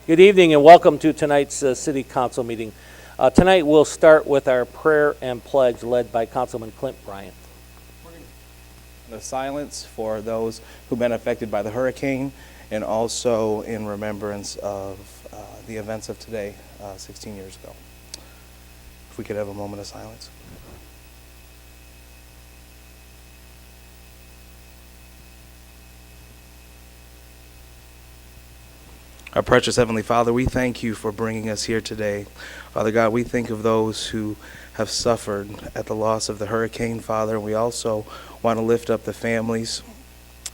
Good evening and welcome to tonight's City Council meeting. Tonight we'll start with our prayer and pledge led by Councilman Clint Bryant. The silence for those who've been affected by the hurricane, and also in remembrance of the events of today, 16 years ago. If we could have a moment of silence. Our precious Heavenly Father, we thank you for bringing us here today. Father God, we think of those who have suffered at the loss of the hurricane, Father, and we also want to lift up the families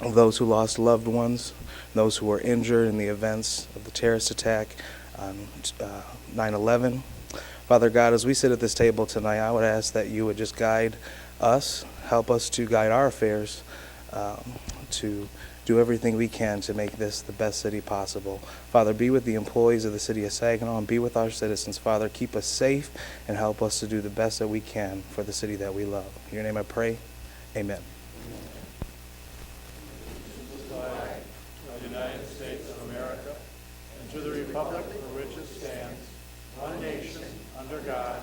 of those who lost loved ones, those who were injured in the events of the terrorist attack on 9/11. Father God, as we sit at this table tonight, I would ask that you would just guide us, help us to guide our affairs, to do everything we can to make this the best city possible. Father, be with the employees of the city of Saginaw and be with our citizens. Father, keep us safe and help us to do the best that we can for the city that we love. In your name I pray, amen. The flag of the United States of America and to the republic for which it stands, one nation, under God,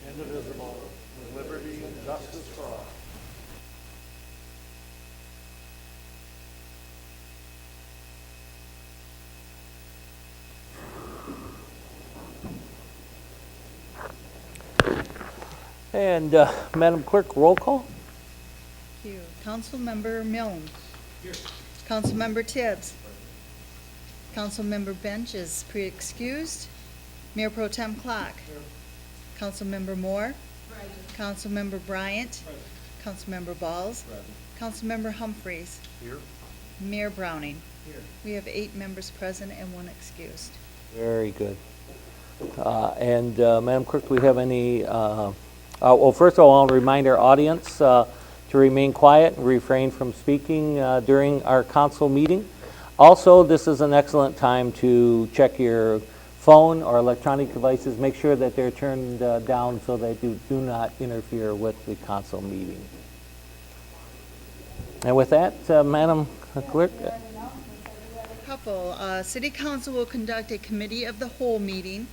indivisible, with liberty and justice for all. And Madam Clerk, roll call. Thank you. Councilmember Milne. Here. Councilmember Tibbs. Councilmember Bench is pre-excused. Mayor Pro Tem Clark. Here. Councilmember Moore. Present. Councilmember Bryant. Present. Councilmember Balls. Present. Councilmember Humphreys. Here. Mayor Browning. Here. We have 8 members present and 1 excused. Very good. And Madam Clerk, do we have any... well, first of all, I want to remind our audience to remain quiet and refrain from speaking during our council meeting. Also, this is an excellent time to check your phone or electronic devices. Make sure that they're turned down so that you do not interfere with the council meeting. And with that, Madam Clerk. City Council will conduct a committee of the whole meeting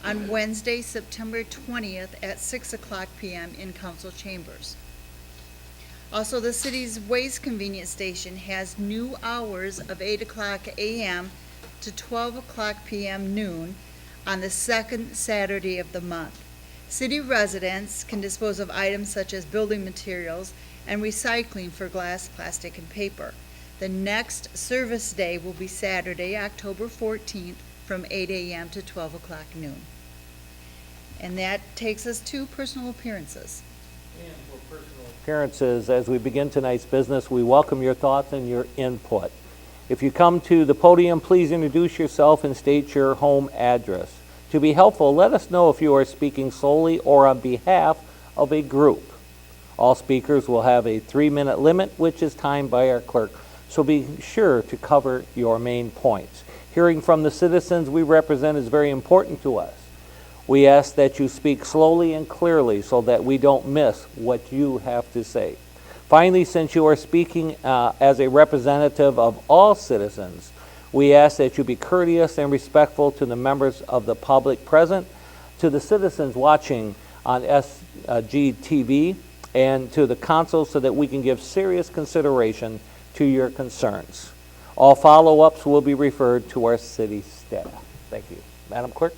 on Wednesday, September 20th at 6 o'clock p.m. in council chambers. Also, the city's Waste Convenience Station has new hours of 8 o'clock a.m. to 12 o'clock p.m. noon on the second Saturday of the month. City residents can dispose of items such as building materials and recycling for glass, plastic, and paper. The next service day will be Saturday, October 14th from 8 a.m. to 12 o'clock noon. And that takes us to personal appearances. And for personal appearances, as we begin tonight's business, we welcome your thoughts and your input. If you come to the podium, please introduce yourself and state your home address. To be helpful, let us know if you are speaking solely or on behalf of a group. All speakers will have a 3-minute limit, which is timed by our clerk, so be sure to cover your main points. Hearing from the citizens we represent is very important to us. We ask that you speak slowly and clearly so that we don't miss what you have to say. Finally, since you are speaking as a representative of all citizens, we ask that you be courteous and respectful to the members of the public present, to the citizens watching on SGTV, and to the council so that we can give serious consideration to your concerns. All follow-ups will be referred to our city staff. Thank you. Madam Clerk?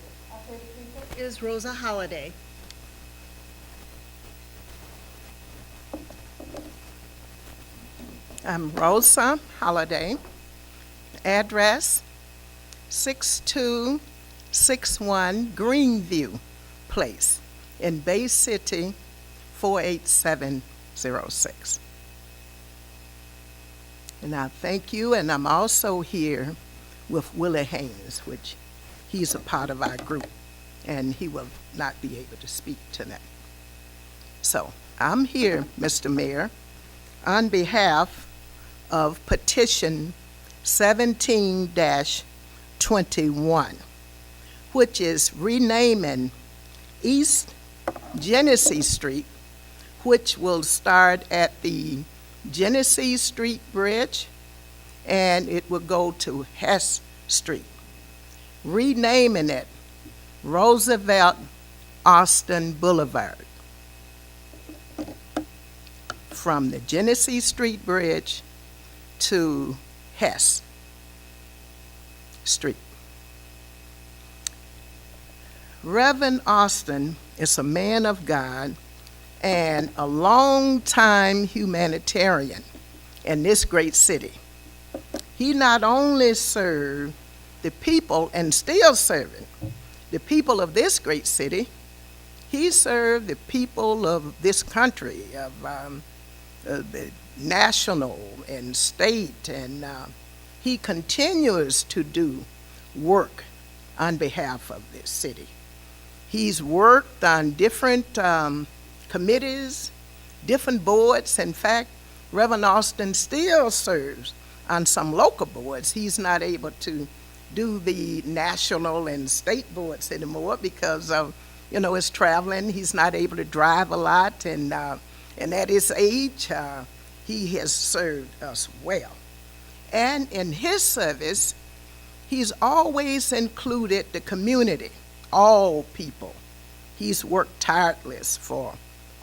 Is Rosa Holliday. I'm Rosa Holliday. Address 6261 Greenview Place in Bay City 48706. And I thank you, and I'm also here with Willie Haynes, which he's a part of our group, and he will not be able to speak tonight. So I'm here, Mr. Mayor, on behalf of petition 17-21, which is renaming East Genesee Street, which will start at the Genesee Street Bridge, and it will go to Hess Street. renaming it Roosevelt Austin Boulevard from the Genesee Street Bridge to Hess Street. Reverend Austin is a man of God and a long-time humanitarian in this great city. He not only served the people, and still serving the people of this great city, he served the people of this country, of the national and state, and he continues to do work on behalf of this city. He's worked on different committees, different boards. In fact, Reverend Austin still serves on some local boards. He's not able to do the national and state boards anymore because of, his traveling. He's not able to drive a lot, and at his age, he has served us well. And in his service, he's always included the community, all people. He's worked tireless for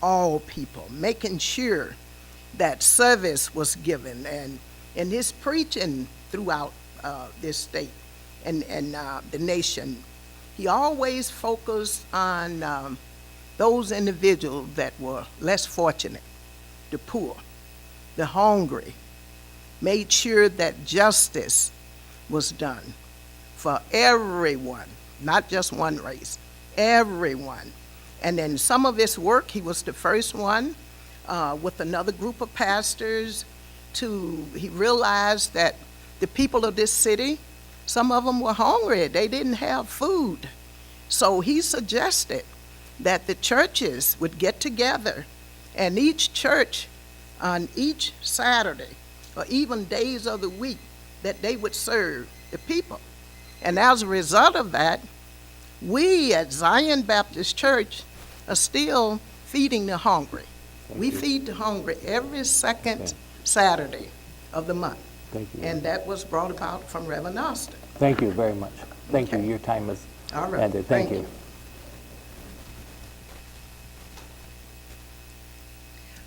all people, making sure that service was given, and in his preaching throughout this state and the nation, he always focused on those individuals that were less fortunate, the poor, the hungry, made sure that justice was done for everyone, not just one race, everyone. And in some of his work, he was the first one with another group of pastors he realized that the people of this city, some of them were hungry, they didn't have food. So he suggested that the churches would get together, and each church on each Saturday, or even days of the week, that they would serve the people. And as a result of that, we at Zion Baptist Church are still feeding the hungry. We feed the hungry every second Saturday of the month. Thank you. And that was brought about from Reverend Austin. Thank you very much. Thank you. Okay. Your time is All right. ended. Thank you.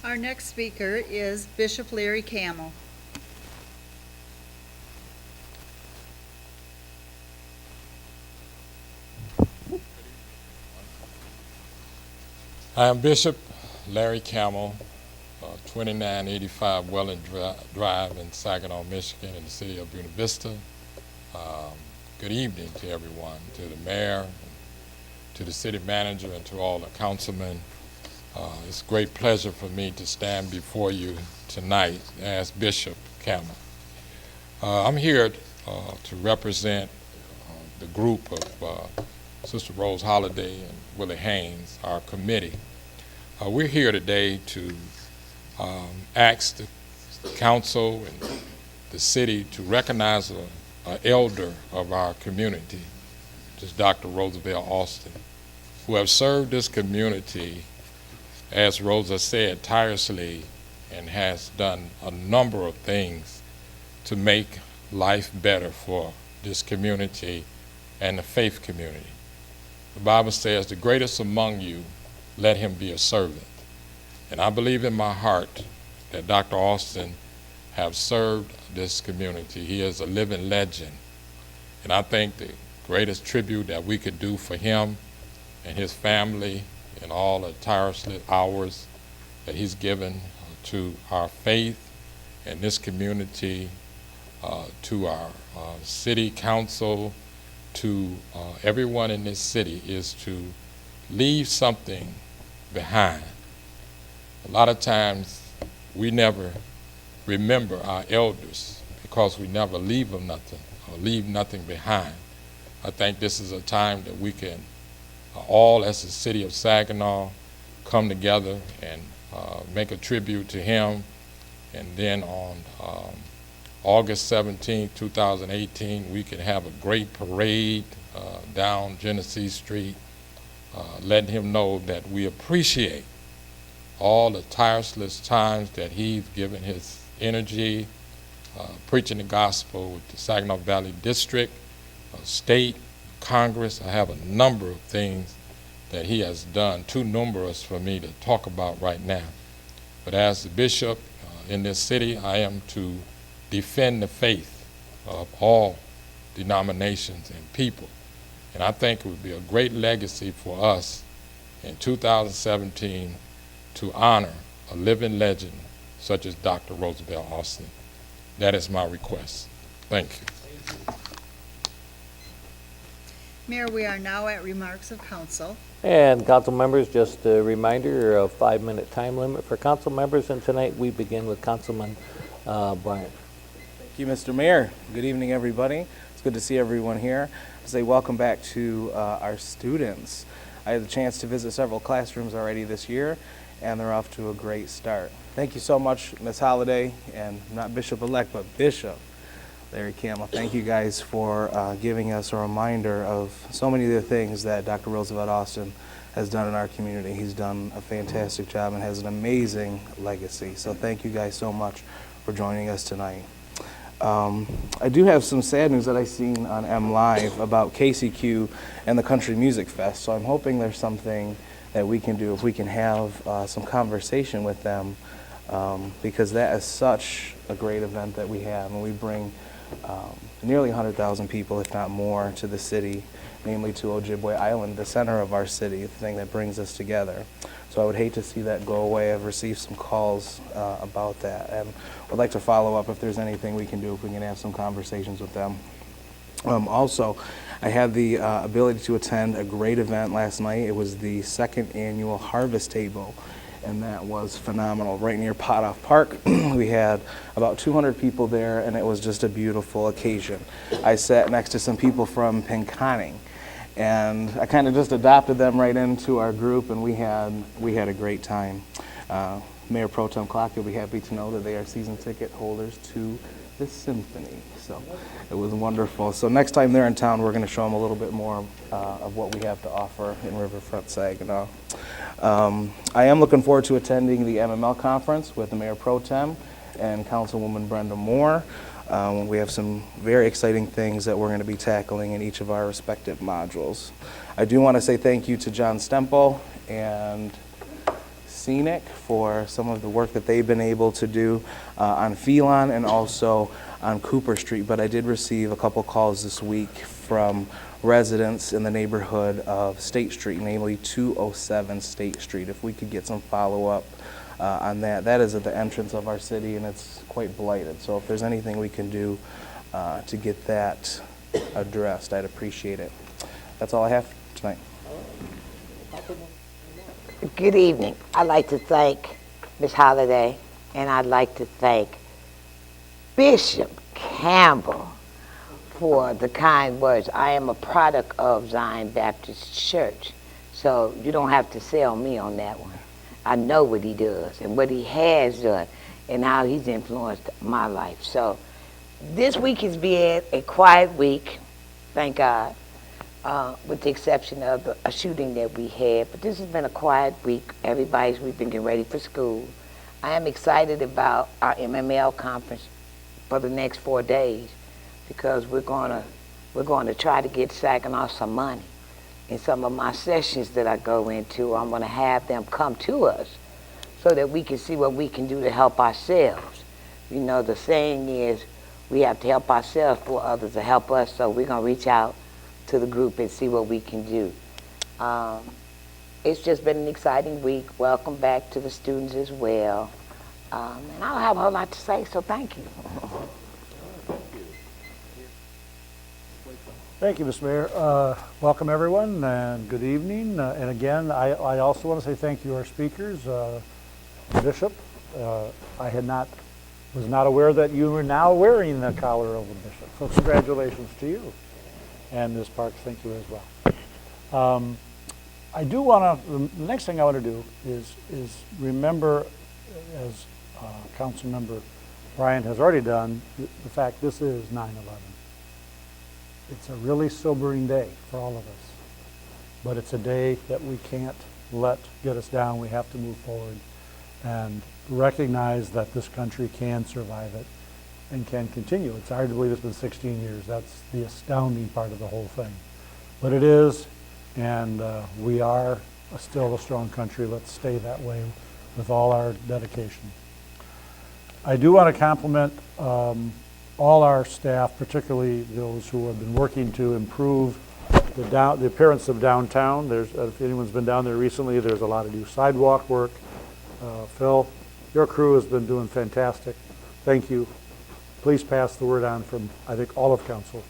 Our next speaker is Bishop Larry Camel. I am Bishop Larry Camel, 2985 Welland Drive in Saginaw, Michigan, in the city of Buena Vista. Good evening to everyone, to the mayor, to the city manager, and to all the councilmen. It's a great pleasure for me to stand before you tonight as Bishop Camel. I'm here to represent the group of Sister Rose Holliday and Willie Haynes, our committee. We're here today to ask the council and the city to recognize an elder of our community, just Dr. Roosevelt Austin, who have served this community, as Rosa said, tirelessly, and has done a number of things to make life better for this community and the faith community. The Bible says, the greatest among you, let him be a servant. And I believe in my heart that Dr. Austin have served this community. He is a living legend. And I think the greatest tribute that we could do for him and his family and all the tireless hours that he's given to our faith and this community, to our city council, to everyone in this city, is to leave something behind. A lot of times we never remember our elders because we never leave them nothing or leave nothing behind. I think this is a time that we can all, as the city of Saginaw, come together and make a tribute to him. And then on August 17, 2018, we can have a great parade down Genesee Street, letting him know that we appreciate all the tireless times that he's given his energy, preaching the gospel with the Saginaw Valley District, state, Congress. I have a number of things that he has done, too numerous for me to talk about right now. But as the bishop in this city, I am to defend the faith of all denominations and people. And I think it would be a great legacy for us in 2017 to honor a living legend such as Dr. Roosevelt Austin. That is my request. Thank you. Mayor, we are now at remarks of council. And council members, just a reminder of 5-minute time limit for council members, and tonight we begin with Councilman Bryant. Thank you, Mr. Mayor. Good evening, everybody. It's good to see everyone here. I say welcome back to our students. I had the chance to visit several classrooms already this year, and they're off to a great start. Thank you so much, Ms. Holliday, and not Bishop-elect, but Bishop Larry Campbell. Thank you guys for giving us a reminder of so many of the things that Dr. Roosevelt Austin has done in our community. He's done a fantastic job and has an amazing legacy. So thank you guys so much for joining us tonight. I do have some sad news that I seen on M Live about KCQ and the Country Music Fest. So I'm hoping there's something that we can do, if we can have some conversation with them, because that is such a great event that we have, and we bring nearly 100,000 people, if not more, to the city, namely to Ojibwe Island, the center of our city, the thing that brings us together. So I would hate to see that go away. I've received some calls about that, and would like to follow up if there's anything we can do, if we can have some conversations with them. Also, I had the ability to attend a great event last night. It was the 2nd annual Harvest Table, and that was phenomenal. Right near Potoff Park, we had about 200 people there, and it was just a beautiful occasion. I sat next to some people from Pinconning, and I kind of just adopted them right into our group, and we had a great time. Mayor Pro Tem Clark, you'll be happy to know that they are season ticket holders to the symphony. So it was wonderful. So next time they're in town, we're going to show them a little bit more of what we have to offer in Riverfront Saginaw. I am looking forward to attending the MML conference with the Mayor Pro Tem and Councilwoman Brenda Moore. We have some very exciting things that we're going to be tackling in each of our respective modules. I do want to say thank you to John Stempel and Scenic for some of the work that they've been able to do on Phelan and also on Cooper Street. But I did receive a couple calls this week from residents in the neighborhood of State Street, namely 207 State Street. If we could get some follow-up on that. That is at the entrance of our city, and it's quite blighted. So if there's anything we can do to get that addressed, I'd appreciate it. That's all I have tonight. Good evening. I'd like to thank Ms. Holliday, and I'd like to thank Bishop Campbell for the kind words. I am a product of Zion Baptist Church, so you don't have to sell me on that one. I know what he does and what he has done and how he's influenced my life. So this week has been a quiet week, thank God. With the exception of a shooting that we had. But this has been a quiet week. We've been getting ready for school. I am excited about our MML conference for the next 4 days because we're going to try to get Saginaw some money. In some of my sessions that I go into, I'm going to have them come to us so that we can see what we can do to help ourselves. You know, the saying is we have to help ourselves for others to help us, so we're going to reach out to the group and see what we can do. It's just been an exciting week. Welcome back to the students as well. And I don't have a whole lot to say, so thank you. Thank you, Mr. Mayor. Welcome, everyone, and good evening. And again, I also want to say thank you to our speakers. Bishop, I was not aware that you were now wearing the collar of a bishop, so congratulations to you. And Ms. Parks, thank you as well. I do want to, the next thing I want to do is remember, as Councilmember Brian has already done, the fact this is 9/11. It's a really sobering day for all of us, but it's a day that we can't let get us down. We have to move forward and recognize that this country can survive it and can continue. It's hard to believe it's been 16 years. That's the astounding part of the whole thing. but it is, and we are still a strong country. Let's stay that way with all our dedication. I do want to compliment all our staff, particularly those who have been working to improve the appearance of downtown. If anyone's been down there recently, there's a lot of new sidewalk work. Phil, your crew has been doing fantastic. Thank you. Please pass the word on from, I think, all of council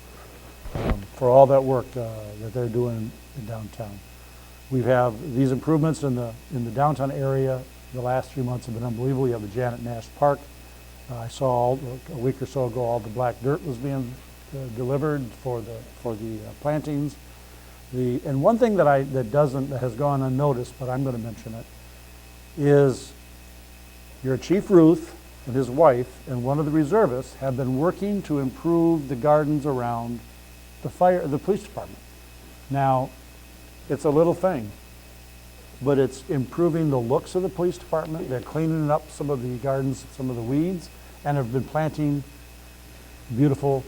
for all that work that they're doing in downtown. We have these improvements in the downtown area. The last 3 months have been unbelievable. We have the Janet Nash Park. I saw a week or so ago all the black dirt was being delivered for the plantings. And one thing that has gone unnoticed, but I'm going to mention it, is your Chief Ruth and his wife and one of the reservists have been working to improve the gardens around the police department. Now, it's a little thing, but it's improving the looks of the police department. They're cleaning up some of the gardens, some of the weeds, and have been planting beautiful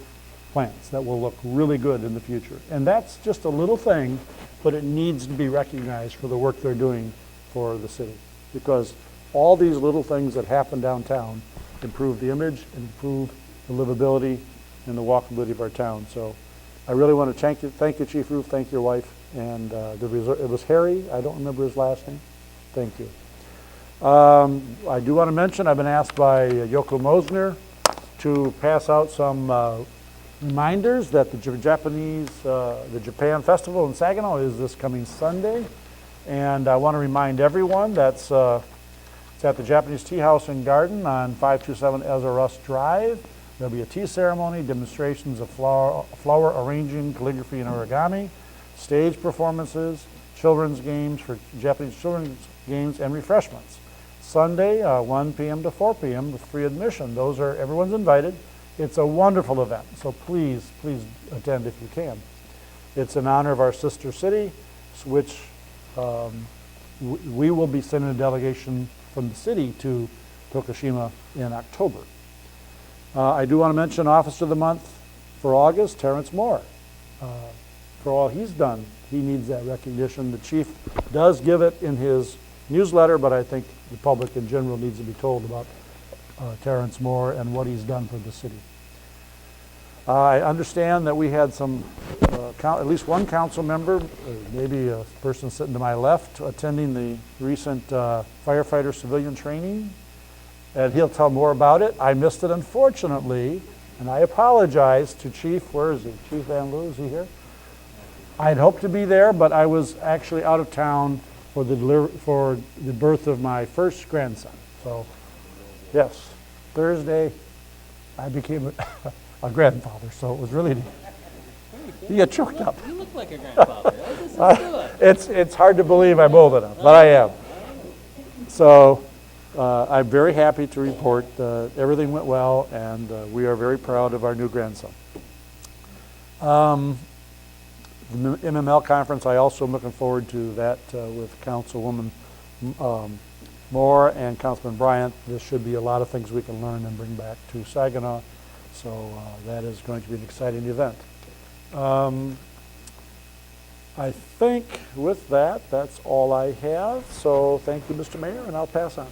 plants that will look really good in the future. And that's just a little thing, but it needs to be recognized for the work they're doing for the city, because all these little things that happen downtown improve the image, improve the livability and the walkability of our town. So I really want to thank you, Chief Ruth, thank your wife, and it was Harry, I don't remember his last name. Thank you. I do want to mention, I've been asked by Yoko Mosner to pass out some reminders that the Japan Festival in Saginaw is this coming Sunday. And I want to remind everyone that's it's at the Japanese Tea House and Garden on 527 Ezra Russ Drive. There'll be a tea ceremony, demonstrations of flower arranging, calligraphy, and origami, stage performances, children's games for Japanese children's games, and refreshments. Sunday, 1 p.m. to 4 p.m. with free admission. Everyone's invited. It's a wonderful event, so please attend if you can. It's in honor of our sister city, which we will be sending a delegation from the city to Tokushima in October. I do want to mention Officer of the Month for August, Terrence Moore. For all he's done, he needs that recognition. The chief does give it in his newsletter, but I think the public in general needs to be told about Terrence Moore and what he's done for the city. I understand that we had at least one council member, maybe a person sitting to my left, attending the recent firefighter civilian training, and he'll tell more about it. I missed it, unfortunately, and I apologize to Chief, where is he? Chief Van Loo, is he here? I'd hoped to be there, but I was actually out of town for the birth of my first grandson. So, yes, Thursday, I became a grandfather, so it was really, you get choked up. You look like a grandfather. This is good. It's hard to believe I'm old enough, but I am. So I'm very happy to report everything went well, and we are very proud of our new grandson. The MML conference, I also am looking forward to that with Councilwoman Moore and Councilman Bryant. There should be a lot of things we can learn and bring back to Saginaw. So that is going to be an exciting event. I think with that, that's all I have. So thank you, Mr. Mayor, and I'll pass on.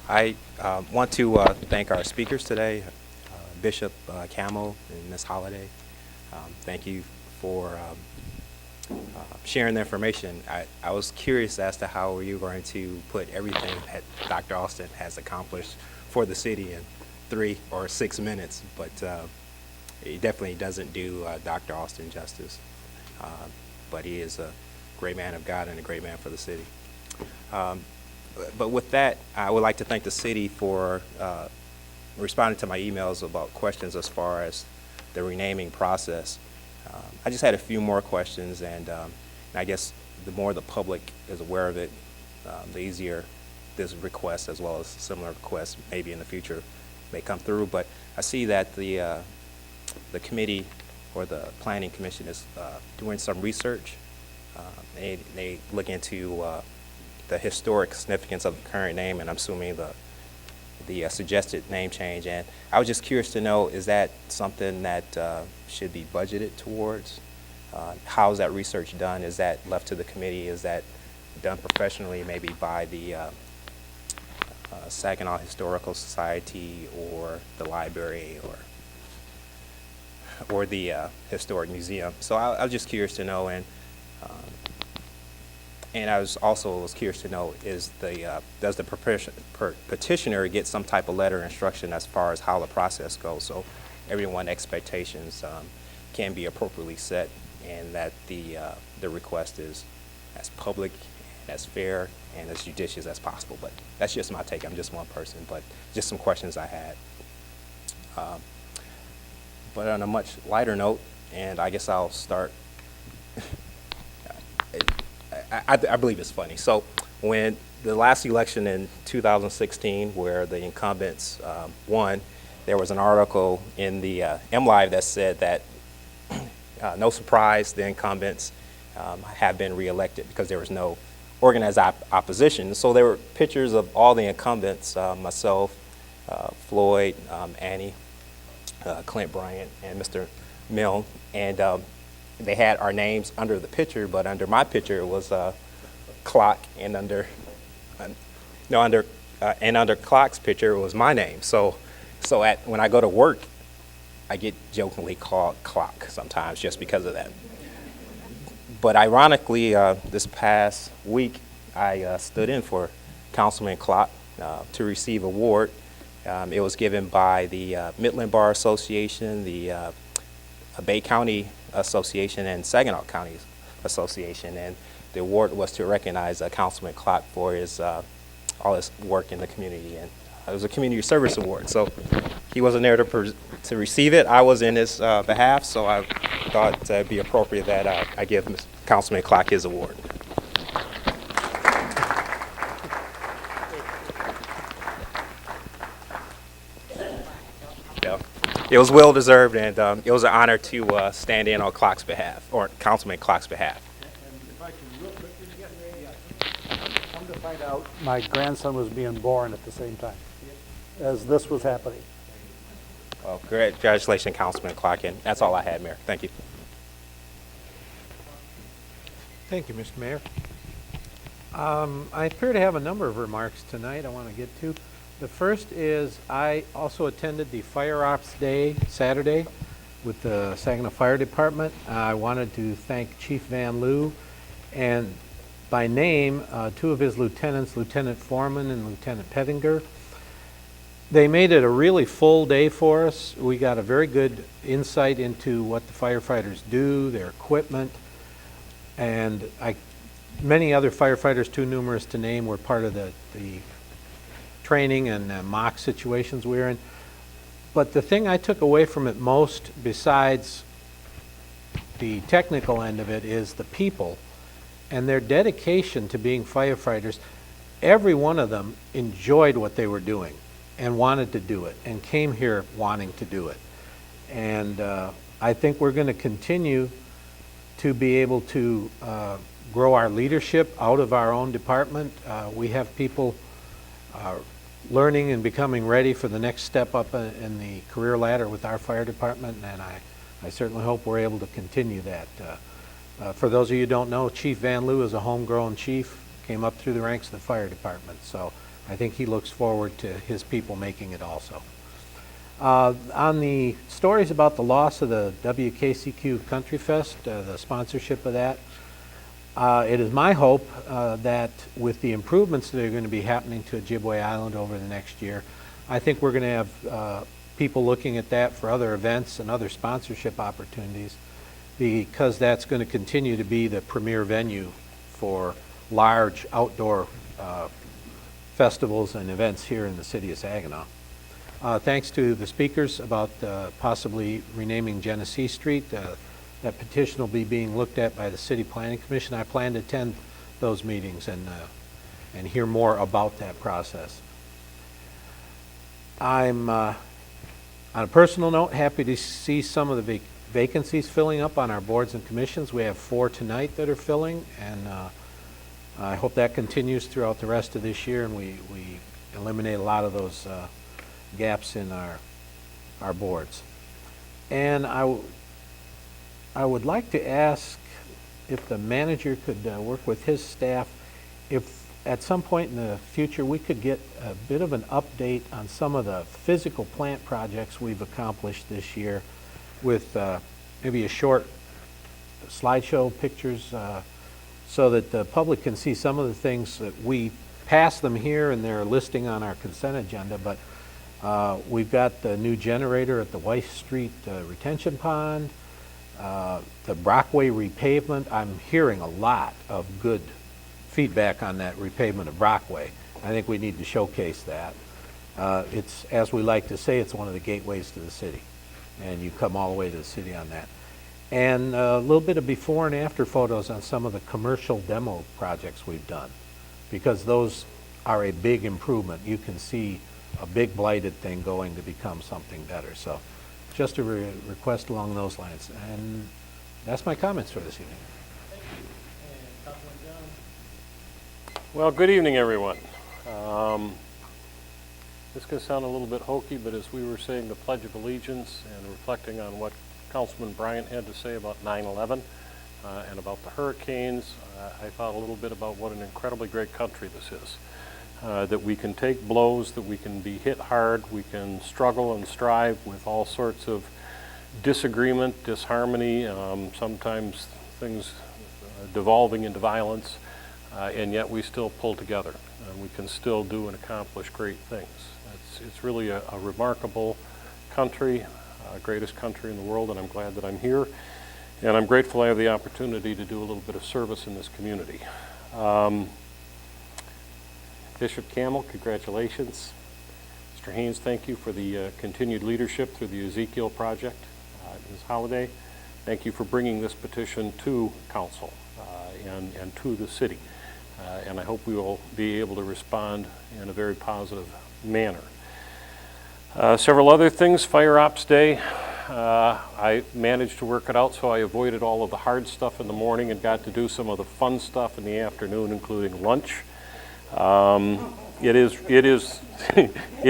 I want to thank our speakers today, Bishop Camo and Ms. Holliday. Thank you for sharing the information. I was curious as to how you were going to put everything that Dr. Austin has accomplished for the city in 3 or 6 minutes, but he definitely doesn't do Dr. Austin justice. But he is a great man of God and a great man for the city. But with that, I would like to thank the city for responding to my emails about questions as far as the renaming process. I just had a few more questions, and I guess the more the public is aware of it, the easier this request as well as similar requests maybe in the future may come through. But I see that the committee or the planning commission is doing some research. They look into the historic significance of the current name, and I'm assuming the suggested name change. And I was just curious to know, is that something that should be budgeted towards? How is that research done? Is that left to the committee? Is that done professionally, maybe by the Saginaw Historical Society or the library or the Historic Museum? So I was just curious to know, and I was curious to know, does the petitioner get some type of letter of instruction as far as how the process goes, so everyone's expectations can be appropriately set, and that the request is as public and as fair and as judicious as possible. But that's just my take. I'm just one person, but just some questions I had. But on a much lighter note, and I guess I'll start, I believe it's funny. So when the last election in 2016, where the incumbents won, there was an article in the MLive that said that no surprise, the incumbents have been reelected because there was no organized opposition. So there were pictures of all the incumbents, myself, Floyd, Annie, Clint Bryant, and Mr. Milne, and they had our names under the picture, but under my picture it was a clock, and under Clock's picture it was my name. So when I go to work, I get jokingly called Clock sometimes just because of that. But ironically, this past week, I stood in for Councilman Clock to receive an award. It was given by the Midland Bar Association, the Bay County Association, and Saginaw County Association. And the award was to recognize Councilman Clock for his all his work in the community. And it was a community service award. So he wasn't there to receive it. I was in his behalf, so I thought it'd be appropriate that I give Councilman Clock his award. Yeah. It was well deserved, and it was an honor to stand in on Clock's behalf, or Councilman Clock's behalf. And if I can real quickly get ready, come to find out, my grandson was being born at the same time as this was happening. Well, congratulations, Councilman Clock, and that's all I had, Mayor. Thank you. Thank you, Mr. Mayor. I appear to have a number of remarks tonight I want to get to. The first is I also attended the Fire Ops Day Saturday with the Saginaw Fire Department. I wanted to thank Chief Van Loo and by name two of his lieutenants, Lieutenant Foreman and Lieutenant Pettinger. They made it a really full day for us. We got a very good insight into what the firefighters do, their equipment, and many other firefighters, too numerous to name, were part of the training and mock situations we were in. But the thing I took away from it most, besides the technical end of it, is the people and their dedication to being firefighters. Every one of them enjoyed what they were doing and wanted to do it and came here wanting to do it. And I think we're going to continue to be able to grow our leadership out of our own department. We have people learning and becoming ready for the next step up in the career ladder with our fire department, and I certainly hope we're able to continue that. For those of you who don't know, Chief Van Loo is a homegrown chief, came up through the ranks of the fire department, so I think he looks forward to his people making it also. On the stories about the loss of the WKCQ Country Fest, the sponsorship of that, it is my hope that with the improvements that are going to be happening to Ojibwe Island over the next year, I think we're going to have people looking at that for other events and other sponsorship opportunities, because that's going to continue to be the premier venue for large outdoor festivals and events here in the city of Saginaw. Thanks to the speakers about possibly renaming Genesee Street. That petition will be being looked at by the City Planning Commission. I plan to attend those meetings and hear more about that process. I'm, on a personal note, happy to see some of the vacancies filling up on our boards and commissions. We have 4 tonight that are filling, and I hope that continues throughout the rest of this year, and we eliminate a lot of those gaps in our boards. And I would like to ask if the manager could work with his staff, if at some point in the future we could get a bit of an update on some of the physical plant projects we've accomplished this year with maybe a short slideshow pictures so that the public can see some of the things that we pass them here and they're listing on our consent agenda, but we've got the new generator at the Weiss Street retention pond, the Brockway repavement. I'm hearing a lot of good feedback on that repavement of Brockway. I think we need to showcase that. It's, as we like to say, it's one of the gateways to the city, and you come all the way to the city on that. And a little bit of before and after photos on some of the commercial demo projects we've done, because those are a big improvement. You can see a big blighted thing going to become something better. So just a request along those lines. And that's my comments for this evening. Well, good evening, everyone. This can sound a little bit hokey, but as we were saying the Pledge of Allegiance and reflecting on what Councilman Bryant had to say about 9/11 and about the hurricanes, I thought a little bit about what an incredibly great country this is. That we can take blows, that we can be hit hard, we can struggle and strive with all sorts of disagreement, disharmony, sometimes things devolving into violence, and yet we still pull together. We can still do and accomplish great things. It's really a remarkable country, greatest country in the world, and I'm glad that I'm here. And I'm grateful I have the opportunity to do a little bit of service in this community. Bishop Campbell, congratulations. Mr. Haynes, thank you for the continued leadership through the Ezekiel project. Ms. Holliday, thank you for bringing this petition to council and to the city. And I hope we will be able to respond in a very positive manner. Several other things, Fire Ops Day. I managed to work it out so I avoided all of the hard stuff in the morning and got to do some of the fun stuff in the afternoon, including lunch. It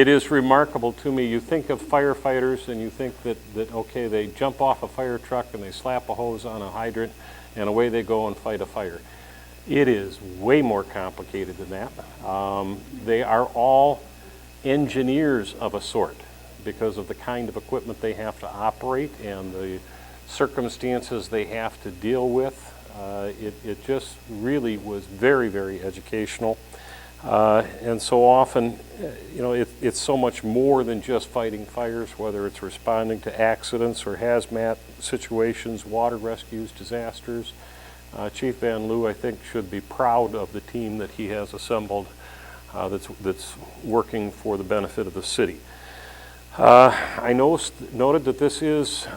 is remarkable to me. You think of firefighters and you think that okay, they jump off a fire truck and they slap a hose on a hydrant and away they go and fight a fire. It is way more complicated than that. They are all engineers of a sort because of the kind of equipment they have to operate and the circumstances they have to deal with. It just really was very, very educational. And so often, it's so much more than just fighting fires, whether it's responding to accidents or hazmat situations, water rescues, disasters. Chief Van Loo, I think, should be proud of the team that he has assembled that's working for the benefit of the city. I noted that this is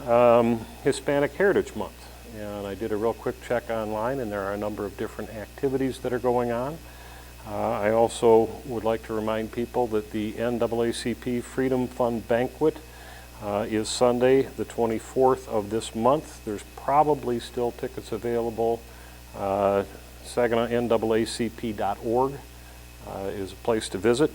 Hispanic Heritage Month, and I did a real quick check online, and there are a number of different activities that are going on. I also would like to remind people that the NAACP Freedom Fund Banquet is Sunday, the 24th of this month. There's probably still tickets available. SaginawNAACP.org is a place to visit.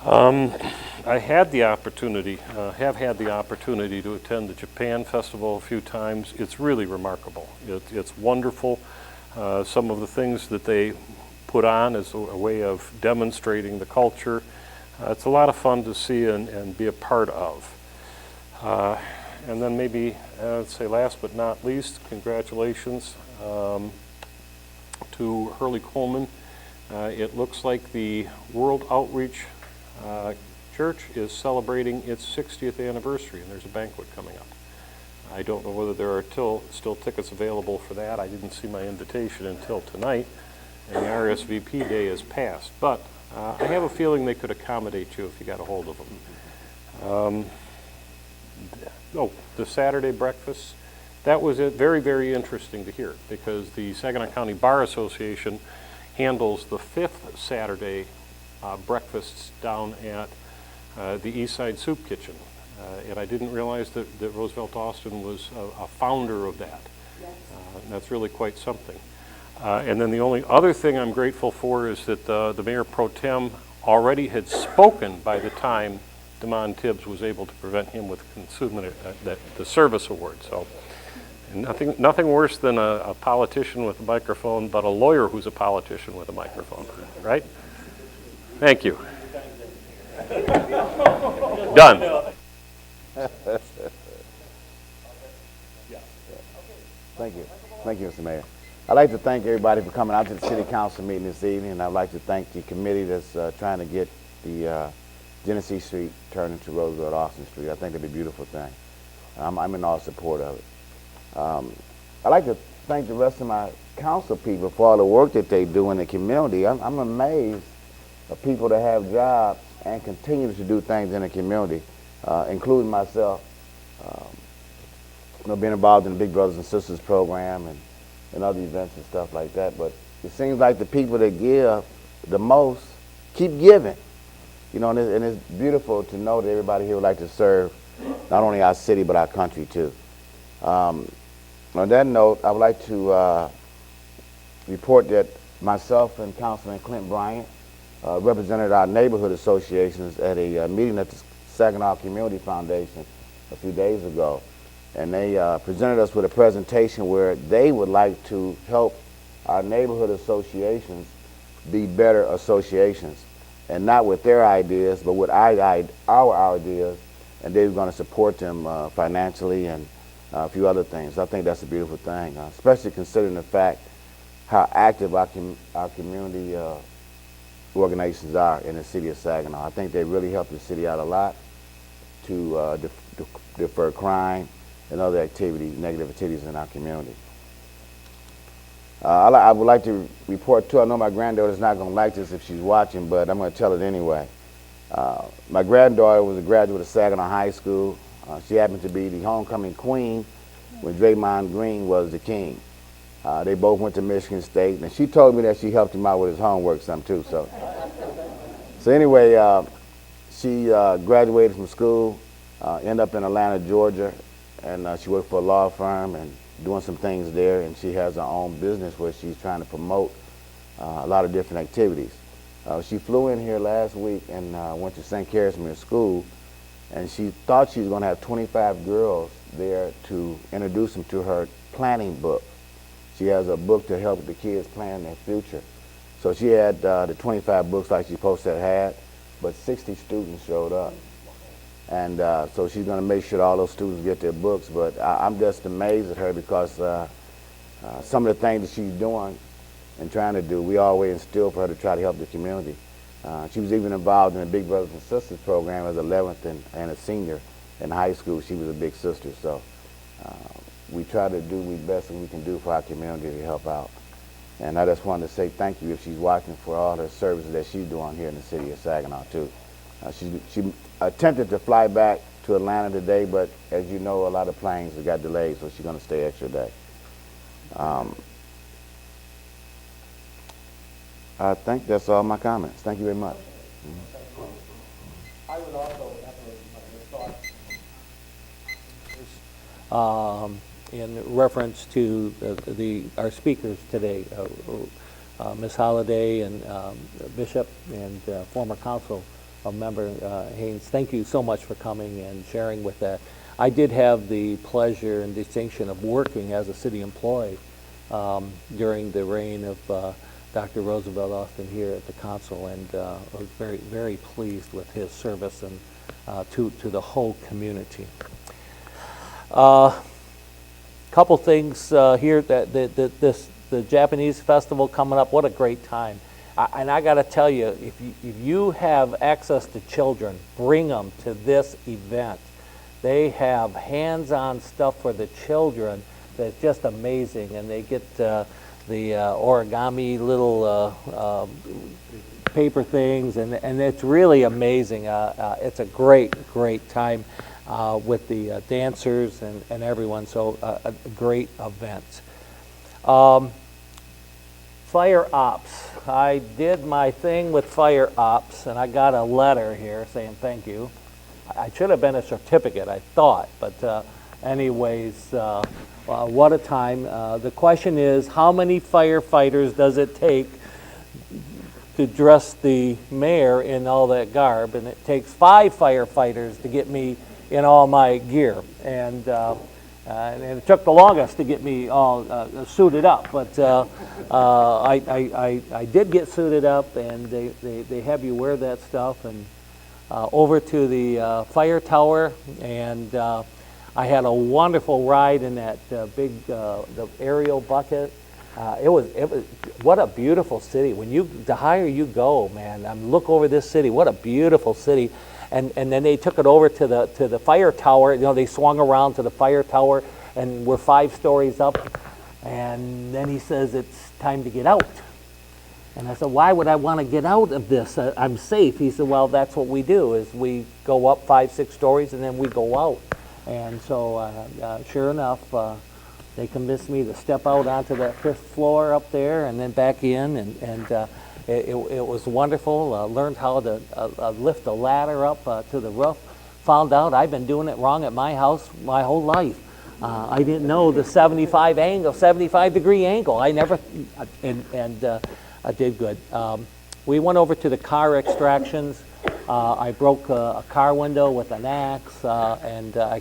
I had the opportunity, have had the opportunity to attend the Japan Festival a few times. It's really remarkable. It's wonderful. Some of the things that they put on as a way of demonstrating the culture. It's a lot of fun to see and be a part of. And then maybe, I'd say last but not least, congratulations to Hurley Coleman. It looks like the World Outreach Church is celebrating its 60th anniversary, and there's a banquet coming up. I don't know whether there are still tickets available for that. I didn't see my invitation until tonight, and the RSVP day is passed. But I have a feeling they could accommodate you if you got a hold of them. The Saturday breakfast, that was very, very interesting to hear because the Saginaw County Bar Association handles the 5th Saturday breakfasts down at the East Side Soup Kitchen. And I didn't realize that Roosevelt Austin was a founder of that. And that's really quite something. And then the only other thing I'm grateful for is that the Mayor Pro Tem already had spoken by the time Damon Tibbs was able to prevent him with consuming the service award. So nothing worse than a politician with a microphone, but a lawyer who's a politician with a microphone, right? Thank you. Done. Thank you. Thank you, Mr. Mayor. I'd like to thank everybody for coming out to the City Council meeting this evening, and I'd like to thank the committee that's trying to get the Genesee Street turned into Roosevelt Austin Street. I think it'd be a beautiful thing. I'm in all support of it. I'd like to thank the rest of my council people for all the work that they do in the community. I'm amazed of people that have jobs and continue to do things in the community, including myself. Being involved in the Big Brothers and Sisters program and other events and stuff like that. But it seems like the people that give the most keep giving. And it's beautiful to know that everybody here would like to serve not only our city but our country too. On that note, I would like to report that myself and Councilman Clint Bryant represented our neighborhood associations at a meeting at the Saginaw Community Foundation a few days ago. And they presented us with a presentation where they would like to help our neighborhood associations be better associations, and not with their ideas, but with our ideas, and they were going to support them financially and a few other things. I think that's a beautiful thing, especially considering the fact how active our community organizations are in the city of Saginaw. I think they really help the city out a lot to defer crime and other activities, negative activities in our community. I would like to report too, I know my granddaughter's not going to like this if she's watching, but I'm going to tell it anyway. My granddaughter was a graduate of Saginaw High School. She happened to be the homecoming queen when Draymond Green was the king. They both went to Michigan State, and she told me that she helped him out with his homework some too. So anyway, she graduated from school, ended up in Atlanta, Georgia, and she worked for a law firm and doing some things there, and she has her own business where she's trying to promote a lot of different activities. She flew in here last week and went to St. Casimir School, and she thought she was going to have 25 girls there to introduce them to her planning book. She has a book to help the kids plan their future. So she had the 25 books like she's supposed to have had, but 60 students showed up. And so she's going to make sure all those students get their books. But I'm just amazed at her because some of the things that she's doing and trying to do, we always instill for her to try to help the community. She was even involved in the Big Brothers and Sisters program as 11th and a senior in high school. She was a big sister. So we try to do the best that we can do for our community to help out. And I just wanted to say thank you if she's watching for all her services that she's doing here in the city of Saginaw too. She attempted to fly back to Atlanta today, but as you know, a lot of planes have got delayed, so she's going to stay extra day. I think that's all my comments. Thank you very much. I would also echo in reference to our speakers today, Ms. Holliday and Bishop and former council member Haynes. Thank you so much for coming and sharing with that. I did have the pleasure and distinction of working as a city employee during the reign of Dr. Roosevelt Austin here at the council, and I was very, very pleased with his service and to the whole community. Couple things here that the Japanese festival coming up. What a great time! And I got to tell you, if you have access to children, bring them to this event. They have hands-on stuff for the children that's just amazing, and they get the origami little paper things, and it's really amazing. It's a great time with the dancers and everyone, so a great event. Fire ops. I did my thing with fire ops, and I got a letter here saying thank you. I should have been a certificate, I thought, but anyways, what a time. The question is, how many firefighters does it take to dress the mayor in all that garb, and it takes 5 firefighters to get me in all my gear. And it took the longest to get me all suited up, but I did get suited up, and they have you wear that stuff, and over to the fire tower, and I had a wonderful ride in that big the aerial bucket. It was what a beautiful city. The higher you go, man, look over this city. What a beautiful city. And then they took it over to the fire tower. You know, they swung around to the fire tower, and we're 5 stories up. And then he says, it's time to get out. And I said, why would I want to get out of this? I'm safe. He said, well, that's what we do, is we go up 5, 6 stories, and then we go out. And so sure enough, they convinced me to step out onto that 5th floor up there and then back in, and it was wonderful. Learned how to lift a ladder up to the roof. Found out I've been doing it wrong at my house my whole life. I didn't know the 75-degree angle. I never, I did good. We went over to the car extractions. I broke a car window with an axe, and I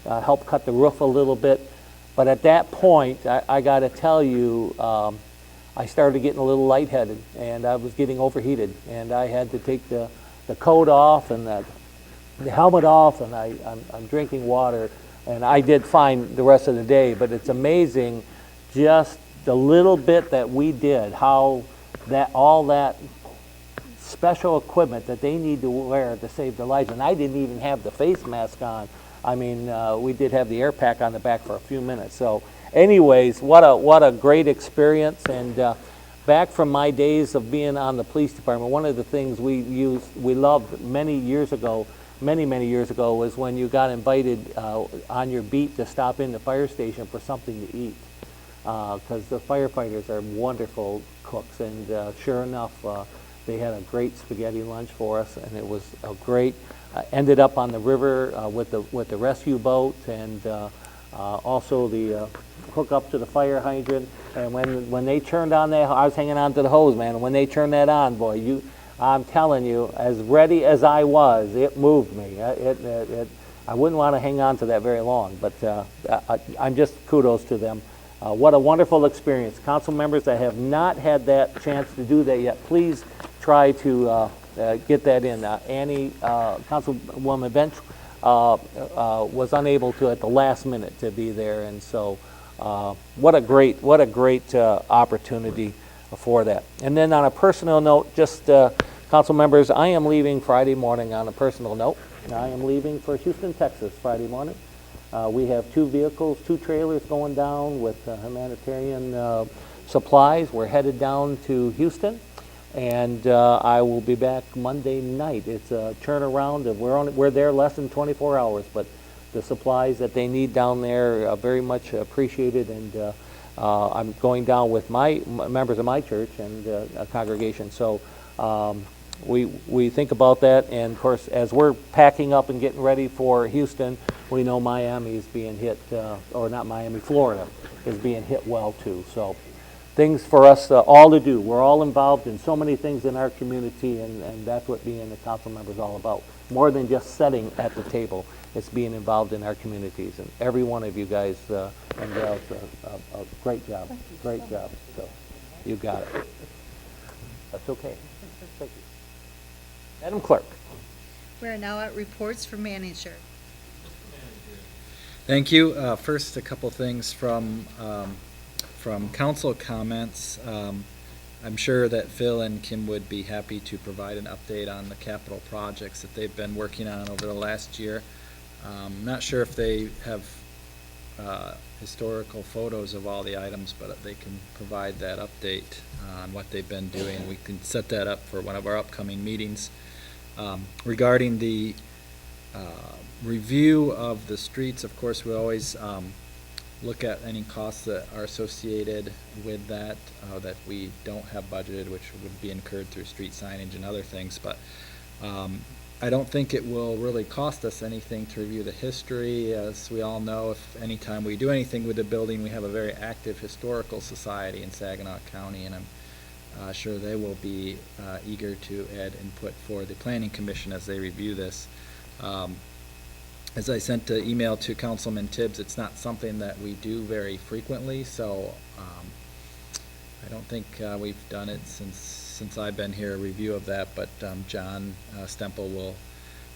helped cut the roof a little bit. But at that point, I got to tell you, I started getting a little lightheaded, and I was getting overheated, and I had to take the coat off and the helmet off, and I'm drinking water, and I did fine the rest of the day. But it's amazing just the little bit that we did, how all that special equipment that they need to wear to save their lives. And I didn't even have the face mask on. I mean, we did have the air pack on the back for a few minutes. So anyways, what a great experience. And back from my days of being on the police department, one of the things we loved many years ago was when you got invited on your beat to stop in the fire station for something to eat. Because the firefighters are wonderful cooks, and sure enough, they had a great spaghetti lunch for us, and it was a great. Ended up on the river with the rescue boat, and also the hook up to the fire hydrant. And when they turned on that, I was hanging on to the hose, man. And when they turned that on, boy, I'm telling you, as ready as I was, it moved me. I wouldn't want to hang on to that very long, but I'm just kudos to them. What a wonderful experience. Council members that have not had that chance to do that yet, please try to get that in. Annie, Councilwoman Bench, was unable to at the last minute to be there, and so what a great opportunity for that. And then on a personal note, just council members, I am leaving Friday morning. On a personal note, I am leaving for Houston, Texas Friday morning. We have 2 vehicles, 2 trailers going down with humanitarian supplies. We're headed down to Houston, and I will be back Monday night. It's a turnaround, and we're there less than 24 hours, but the supplies that they need down there are very much appreciated, and I'm going down with my members of my church and a congregation. So we think about that, and of course, as we're packing up and getting ready for Houston, we know Miami is being hit, or not Miami, Florida is being hit well too. So things for us all to do. We're all involved in so many things in our community, and that's what being a council member is all about. More than just sitting at the table, it's being involved in our communities. And every one of you guys and gals, a great job, great job. So you got it. That's okay. Thank you. Madam Clerk. We are now at reports from manager. Thank you. First, a couple things from council comments. I'm sure that Phil and Kim would be happy to provide an update on the capital projects that they've been working on over the last year. Not sure if they have historical photos of all the items, but they can provide that update on what they've been doing. We can set that up for one of our upcoming meetings. Regarding the review of the streets, of course, we always look at any costs that are associated with that that we don't have budgeted, which would be incurred through street signage and other things. But I don't think it will really cost us anything to review the history. As we all know, if anytime we do anything with the building, we have a very active historical society in Saginaw County, and sure they will be eager to add input for the Planning Commission as they review this. As I sent the email to Councilman Tibbs, it's not something that we do very frequently, so I don't think we've done it since I've been here, a review of that, but John Stempel will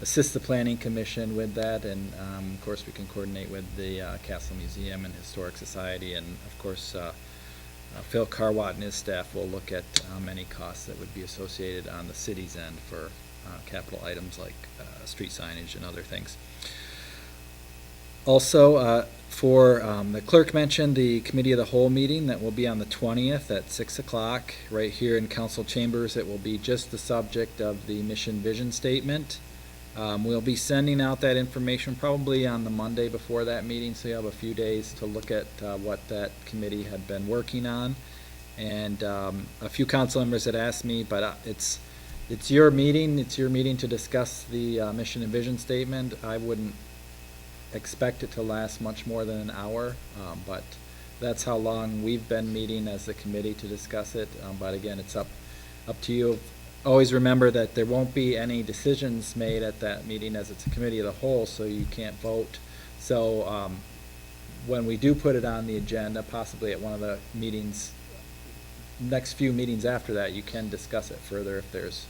assist the Planning Commission with that, and of course we can coordinate with the Castle Museum and Historic Society, and of course Phil Carwatt and his staff will look at any costs that would be associated on the city's end for capital items like street signage and other things. Also, for the clerk mentioned the Committee of the Whole meeting that will be on the 20th at 6 o'clock right here in Council Chambers. It will be just the subject of the mission vision statement. We'll be sending out that information probably on the Monday before that meeting, so you have a few days to look at what that committee had been working on. And a few council members had asked me, but it's your meeting. It's your meeting to discuss the mission and vision statement. I wouldn't expect it to last much more than an hour, but that's how long we've been meeting as a committee to discuss it. But again, it's up to you. Always remember that there won't be any decisions made at that meeting, as it's a committee of the whole, so you can't vote. So when we do put it on the agenda, possibly at one of the meetings, next few meetings after that, you can discuss it further if there's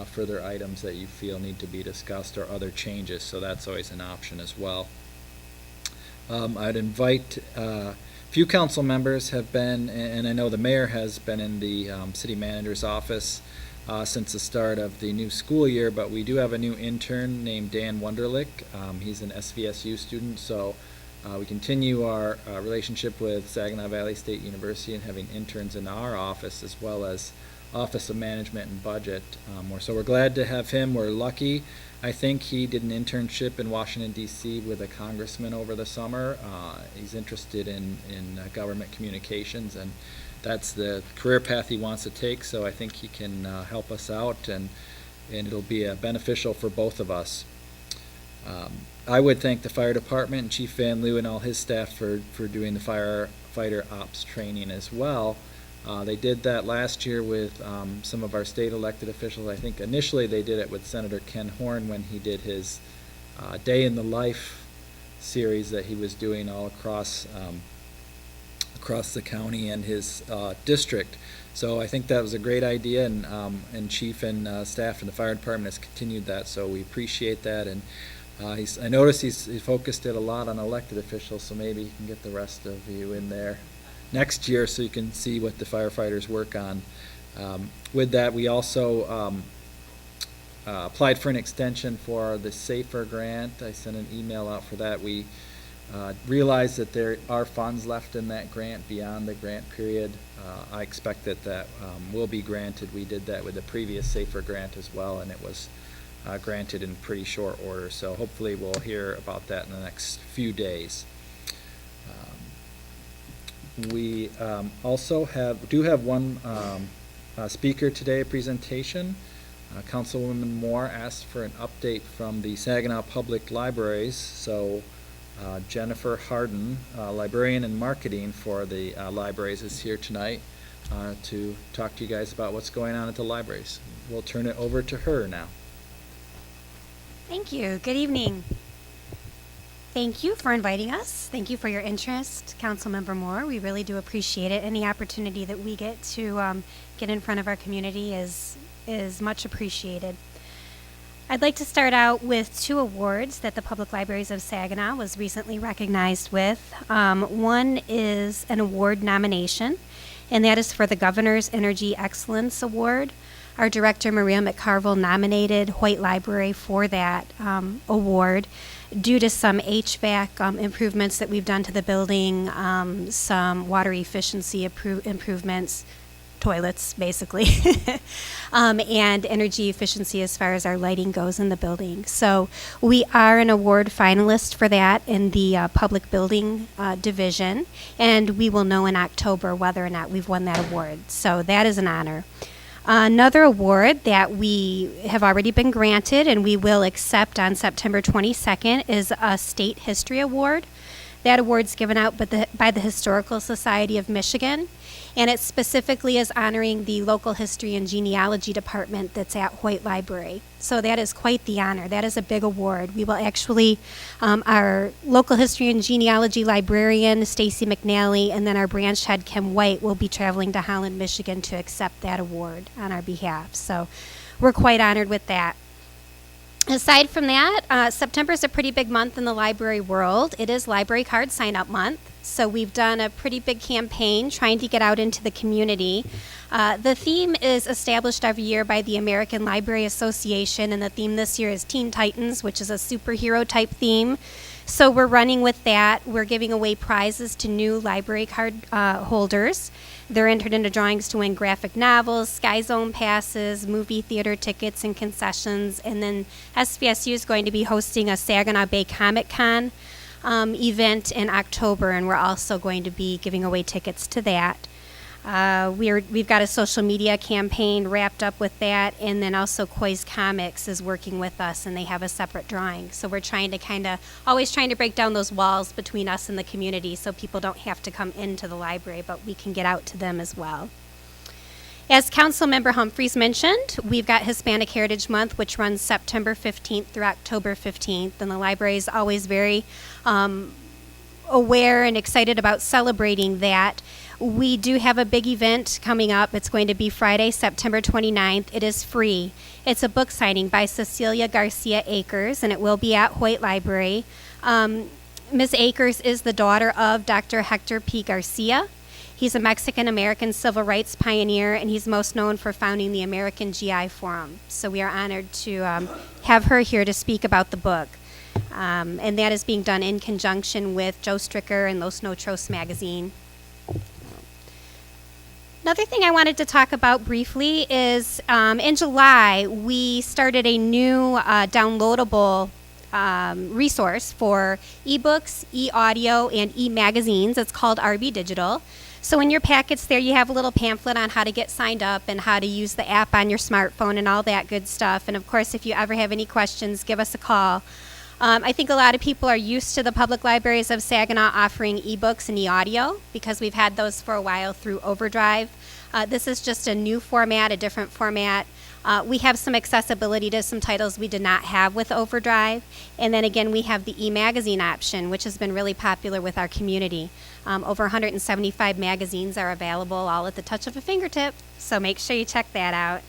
further items that you feel need to be discussed or other changes, so that's always an option as well. I'd invite a few council members have been, and I know the mayor has been in the city manager's office since the start of the new school year, but we do have a new intern named Dan Wunderlich. He's an SVSU student, so we continue our relationship with Saginaw Valley State University and having interns in our office as well as Office of Management and Budget. So we're glad to have him. We're lucky. I think he did an internship in Washington, D.C. with a congressman over the summer. He's interested in government communications, and that's the career path he wants to take, so I think he can help us out, and it'll be beneficial for both of us. I would thank the fire department and Chief Van Leeuw and all his staff for doing the firefighter ops training as well. They did that last year with some of our state elected officials. I think initially they did it with Senator Ken Horn when he did his Day in the Life series that he was doing all across the county and his district. So I think that was a great idea, and Chief and staff and the fire department has continued that, so we appreciate that. And I noticed he's focused it a lot on elected officials, so maybe he can get the rest of you in there next year so you can see what the firefighters work on. With that, we also applied for an extension for the SAFER grant. I sent an email out for that. We realized that there are funds left in that grant beyond the grant period. I expect that will be granted. We did that with the previous SAFER grant as well, and it was granted in pretty short order. So hopefully we'll hear about that in the next few days. We also do have one speaker today, a presentation. Councilwoman Moore asked for an update from the Saginaw Public Libraries. So Jennifer Harden, librarian and marketing for the libraries, is here tonight to talk to you guys about what's going on at the libraries. We'll turn it over to her now. Thank you. Good evening. Thank you for inviting us. Thank you for your interest, Councilmember Moore. We really do appreciate it. Any opportunity that we get to get in front of our community is much appreciated. I'd like to start out with 2 awards that the Public Libraries of Saginaw was recently recognized with. One is an award nomination, and that is for the Governor's Energy Excellence Award. Our director, Maria McCarville, nominated Hoyt Library for that award due to some HVAC improvements that we've done to the building, some water efficiency improvements, toilets basically, and energy efficiency as far as our lighting goes in the building. So we are an award finalist for that in the public building division, and we will know in October whether or not we've won that award. So that is an honor. Another award that we have already been granted and we will accept on September 22nd is a State History Award. That award's given out by the Historical Society of Michigan, And it specifically is honoring the local history and genealogy department that's at Hoyt Library. So that is quite the honor. That is a big award. We will actually, our local history and genealogy librarian, Stacy McNally, and then our branch head, Kim White, will be traveling to Holland, Michigan to accept that award on our behalf. So we're quite honored with that. Aside from that, September is a pretty big month in the library world. It is library card sign-up month. So we've done a pretty big campaign trying to get out into the community. The theme is established every year by the American Library Association, and the theme this year is Teen Titans, which is a superhero type theme. So we're running with that. We're giving away prizes to new library card holders. They're entered into drawings to win graphic novels, Sky Zone passes, movie theater tickets, and concessions. And then SVSU is going to be hosting a Saginaw Bay Comic Con event in October, and we're also going to be giving away tickets to that. We've got a social media campaign wrapped up with that, and then also Coy's Comics is working with us, and they have a separate drawing. So we're trying to always trying to break down those walls between us and the community so people don't have to come into the library, but we can get out to them as well. As Councilmember Humphreys mentioned, we've got Hispanic Heritage Month, which runs September 15th through October 15th, and the library is always very aware and excited about celebrating that. We do have a big event coming up. It's going to be Friday, September 29th. It is free. It's a book signing by Cecilia Garcia Akers, and it will be at Hoyt Library. Ms. Akers is the daughter of Dr. Hector P. Garcia. He's a Mexican-American civil rights pioneer, and he's most known for founding the American GI Forum. So we are honored to have her here to speak about the book. And that is being done in conjunction with Joe Stricker and Los Notros magazine. Another thing I wanted to talk about briefly is in July, we started a new downloadable resource for ebooks, e-audio, and e-magazines. It's called RB Digital. So in your packets there, you have a little pamphlet on how to get signed up and how to use the app on your smartphone and all that good stuff. And of course, if you ever have any questions, give us a call. I think a lot of people are used to the public libraries of Saginaw offering ebooks and e-audio because we've had those for a while through Overdrive. This is just a new format, a different format. We have some accessibility to some titles we did not have with Overdrive. And then again, we have the e-magazine option, which has been really popular with our community. Over 175 magazines are available all at the touch of a fingertip, so make sure you check that out.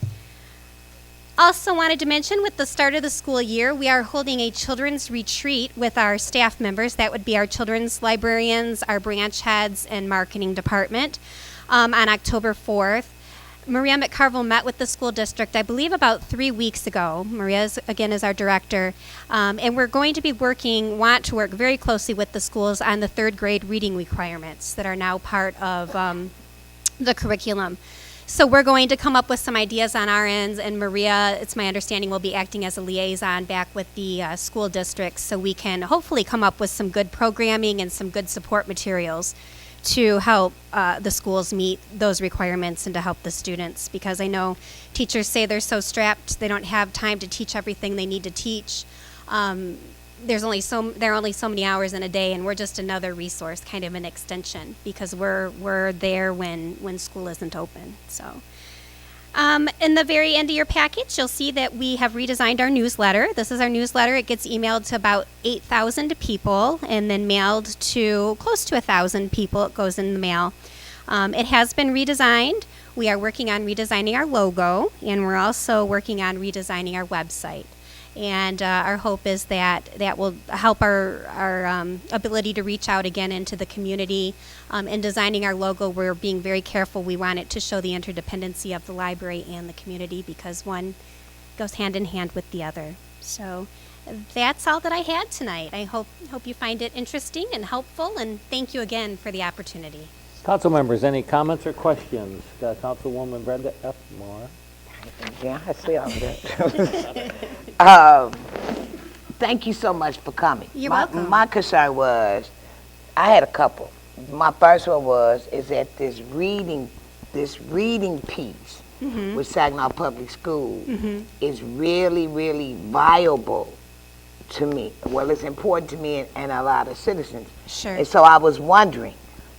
Also wanted to mention, with the start of the school year, we are holding a children's retreat with our staff members. That would be our children's librarians, our branch heads, and marketing department on October 4th. Maria McCarville met with the school district, I believe, about 3 weeks ago. Maria, is our director. And we're going to be want to work very closely with the schools on the third grade reading requirements that are now part of the curriculum. So we're going to come up with some ideas on our ends, and Maria, it's my understanding, will be acting as a liaison back with the school districts so we can hopefully come up with some good programming and some good support materials to help the schools meet those requirements and to help the students, because I know teachers say they're so strapped they don't have time to teach everything they need to teach. There are only so many hours in a day, and we're just another resource, kind of an extension, because we're there when school isn't open. So in the very end of your package, you'll see that we have redesigned our newsletter. This is our newsletter. It gets emailed to about 8,000 people and then mailed to close to 1,000 people. It goes in the mail. It has been redesigned. We are working on redesigning our logo, and we're also working on redesigning our website. And our hope is that will help our ability to reach out again into the community. In designing our logo, we're being very careful. We want it to show the interdependency of the library and the community, because one goes hand in hand with the other. So that's all that I had tonight. I hope you find it interesting and helpful, and thank you again for the opportunity. Council members, any comments or questions? Councilwoman Brenda F. Moore. Yeah, I see all that. Thank you so much for coming. You're welcome. My concern was, I had a couple. My first one is that this reading piece with Saginaw Public Schools is really, really viable to me. Well, it's important to me and a lot of citizens. Sure. And so I was wondering,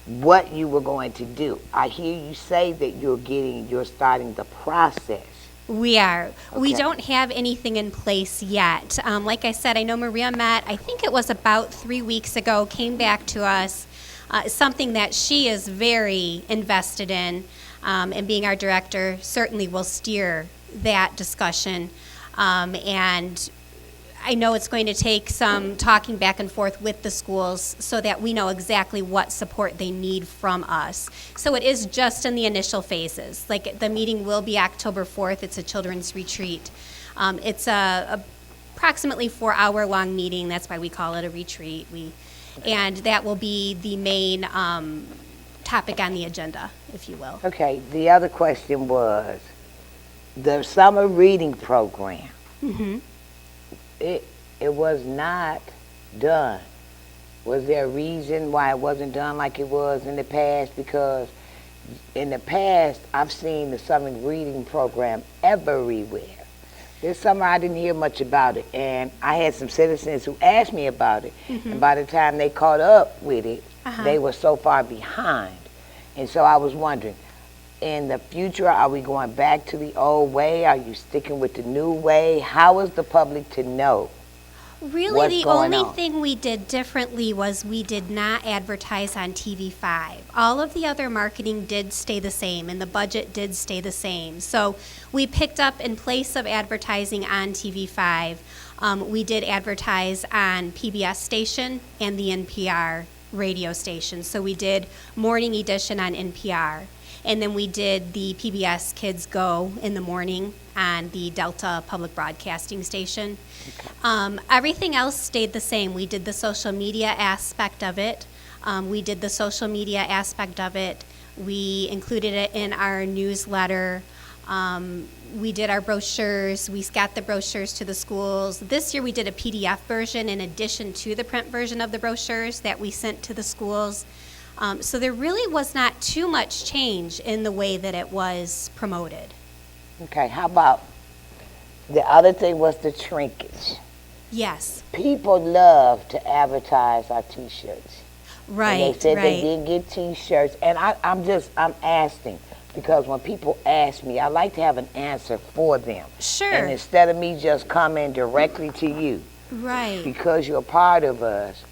what you were going to do. I hear you say that you're starting the process. We are. We Okay. don't have anything in place yet. Like I said, I know Maria met, I think it was about 3 weeks ago, came back to us, something that she is very invested in, and being our director certainly will steer that discussion. And I know it's going to take some talking back and forth with the schools so that we know exactly what support they need from us. So it is just in the initial phases. Like, the meeting will be October 4th. It's a children's retreat. It's a approximately 4-hour-long meeting. That's why we call it a retreat. And that will be the main topic on the agenda, if you will. Okay, the other question was the summer reading program. Mm-hmm. It was not done. Was there a reason why it wasn't done like it was in the past? Because in the past, I've seen the summer reading program everywhere. This summer, I didn't hear much about it, and I had some citizens who asked me about it, and by the time they caught up with it, they were so far behind. And so I was wondering, in the future, are we going back to the old way? Are you sticking with the new way? How is the public to know? Really, What's the going only on? thing we did differently was we did not advertise on TV5. All of the other marketing did stay the same, and the budget did stay the same. So we picked up, in place of advertising on TV5, we did advertise on PBS station and the NPR radio station. So we did morning edition on NPR. And then we did the PBS Kids Go in the morning on the Delta Public Broadcasting Station. Everything else stayed the same. We did the social media aspect of it. We included it in our newsletter. We did our brochures. We got the brochures to the schools. This year we did a PDF version in addition to the print version of the brochures that we sent to the schools. So there really was not too much change in the way that it was promoted. Okay, how about the other thing was the trinkets. Yes. People love to advertise our T-shirts. Right, And they said right. they did get T-shirts, and I'm asking, because when people ask me, I like to have an answer for them. Sure. And instead of me just coming directly to you, Right. because you're a part of us,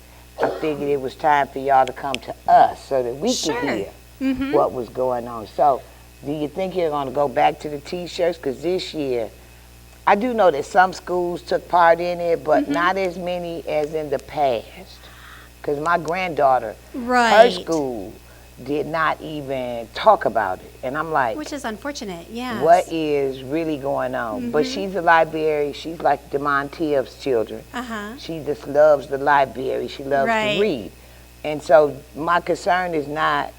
I figured it was time for y'all to come to us so that we Sure. could hear what was going on. So, do you think you're going to go back to the T-shirts? Because this year, I do know that some schools took part in it, but not as many as in the past. Because my granddaughter, her Right. school did not even talk about it. And I'm like, Which is unfortunate, yes. what is really going on? But she's a library. She's like DeMontiev's children. Uh-huh. She just loves the library. She loves Right. to read. And so my concern is not,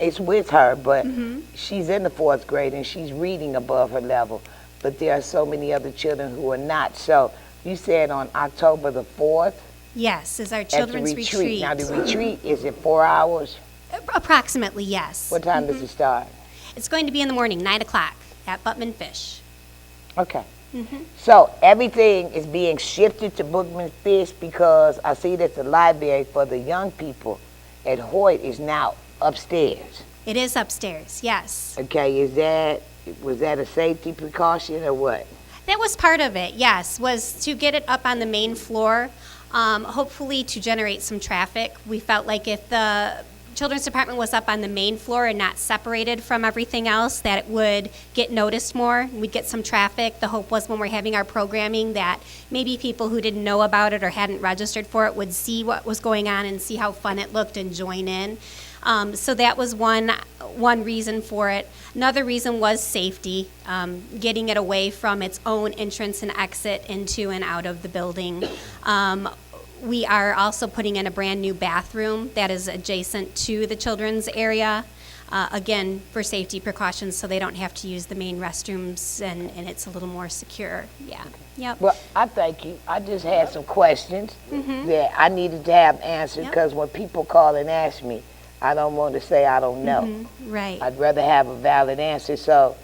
it's with her, but she's in the 4th grade and she's reading above her level. But there are so many other children who are not. So you said on October the 4th Yes, is our at the children's retreat. Now the retreat, is it 4 hours? Approximately, yes. What time does it start? It's going to be in the morning, 9 o'clock at Butman Fish. Okay. So everything is being shifted to Bookman Fish because I see that the library for the young people at Hoyt is now upstairs. It is upstairs, yes. Okay, was that a safety precaution or what? That was part of it, yes, was to get it up on the main floor, hopefully to generate some traffic. We felt like if the children's department was up on the main floor and not separated from everything else, that it would get noticed more. We'd get some traffic. The hope was when we're having our programming that maybe people who didn't know about it or hadn't registered for it would see what was going on and see how fun it looked and join in. So that was one reason for it. Another reason was safety, getting it away from its own entrance and exit into and out of the building. We are also putting in a brand new bathroom that is adjacent to the children's area, again, for safety precautions so they don't have to use the main restrooms and it's a little more secure. Yeah. Yep. Well, I thank you. I just had some questions that I needed to have answered because when people call and ask me, I don't want to say I don't know. Right. I'd rather have a valid answer. So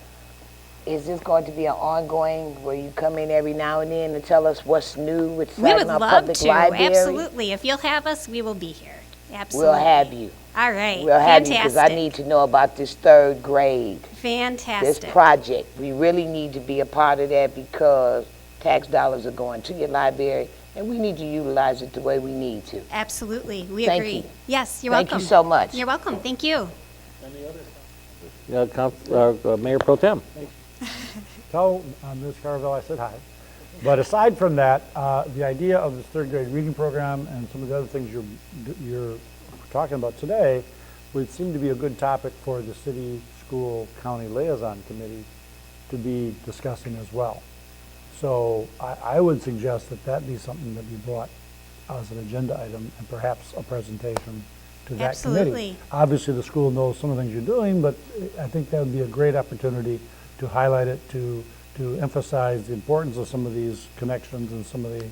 is this going to be an ongoing where you come in every now and then and tell us what's new with We would Saginaw love Public to, Library? absolutely. If you'll have us, we will be here. Absolutely. we'll have you. All right. We'll have you because I Fantastic. need to know about this third grade. This Fantastic. project. We really need to be a part of that because tax dollars are going to your library and we need to utilize it the way we need to. Absolutely. We Thank agree. you. Yes, you're Thank welcome. you so much. You're welcome. Thank you. Mayor Pro Tem. Tell Ms. Carville I said hi. But aside from that, the idea of this third grade reading program and some of the other things you're talking about today would seem to be a good topic for the city, school, county liaison committee to be discussing as well. So I would suggest that that be something that be brought as an agenda item and perhaps a presentation to that committee. Absolutely. Obviously, the school knows some of the things you're doing, but I think that would be a great opportunity to highlight it, to emphasize the importance of some of these connections and some of the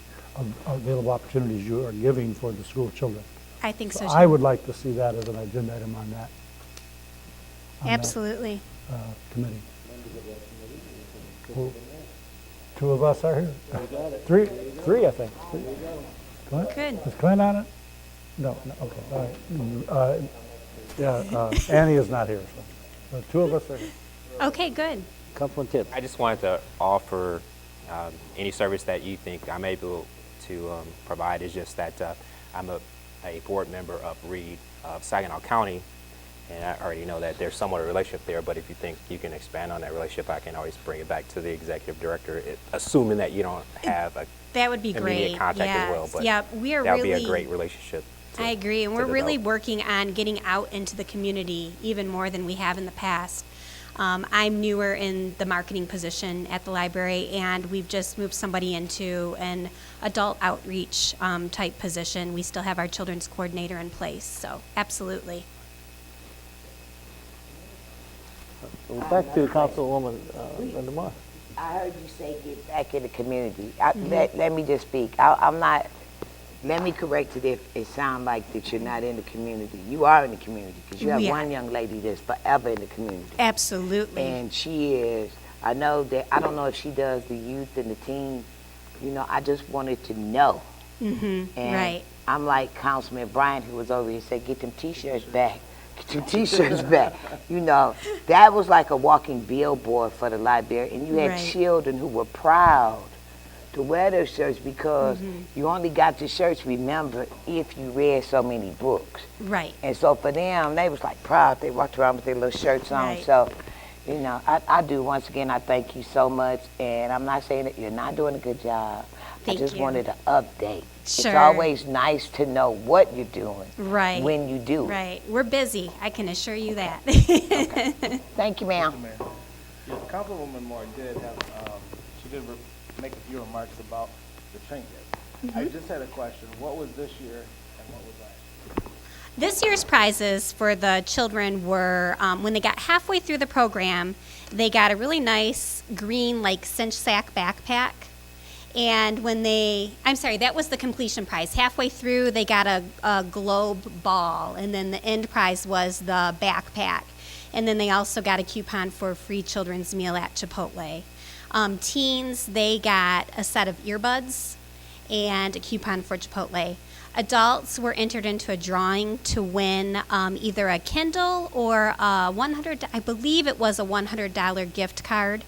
available opportunities you are giving for the school children. I think so too. I would like to see that as an agenda item on that. Absolutely. Committee. Well, two of us are here. Three, I think. Clint? Good. Is Clint on it? No, okay, all right. Annie is not here, so two of us are here. Okay, good. Councilman Tibbs. I just wanted to offer any service that you think I'm able to provide. Is just that I'm a board member of READ of Saginaw County, and I already know that there's somewhat of a relationship there, but if you think you can expand on that relationship, I can always bring it back to the executive director, assuming that you don't have a That would be immediate great. contact as well. Yes. But Yeah, we are that would really. be a great relationship. I agree, and to we're really develop. working on getting out into the community even more than we have in the past. I'm newer in the marketing position at the library, and we've just moved somebody into an adult outreach type position. We still have our children's coordinator in place, so absolutely. Back to Councilwoman Linda Moore. I heard you say get back in the community. Let me just speak. I'm not, let me correct it if it sounds like that you're not in the community. You are in the community because you have We are. one young lady that's forever in the community. Absolutely. And she is, I know that, I don't know if she does the youth and the teen, I just wanted to know. And Right. I'm like Councilman Bryant, who was over here, said, get them T-shirts back. Get them T-shirts back. That was like a walking billboard for the library. And you had Right. children who were proud to wear those shirts because you only got the shirts, remember, if you read so many books. Right. And so for them, they was like proud. They walked around with their little shirts on. Right. So, I do, once again, I thank you so much. And I'm not saying that you're not doing a good job. Thank I just you. wanted to update. Sure. It's always nice to know what you're doing Right. when you do. Right. We're busy, I can assure you that. Thank you, ma'am. Mayor. Yes, Councilwoman Moore did have, she did make a few remarks about the trinkets. I just had a question. What was this year and what was last year? This year's prizes for the children were, when they got halfway through the program, they got a really nice green, like, cinch sack backpack. And when that was the completion prize. Halfway through, they got a globe ball, and then the end prize was the backpack. And then they also got a coupon for a free children's meal at Chipotle. Teens, they got a set of earbuds and a coupon for Chipotle. Adults were entered into a drawing to win either a Kindle or a I believe it was a $100 gift card.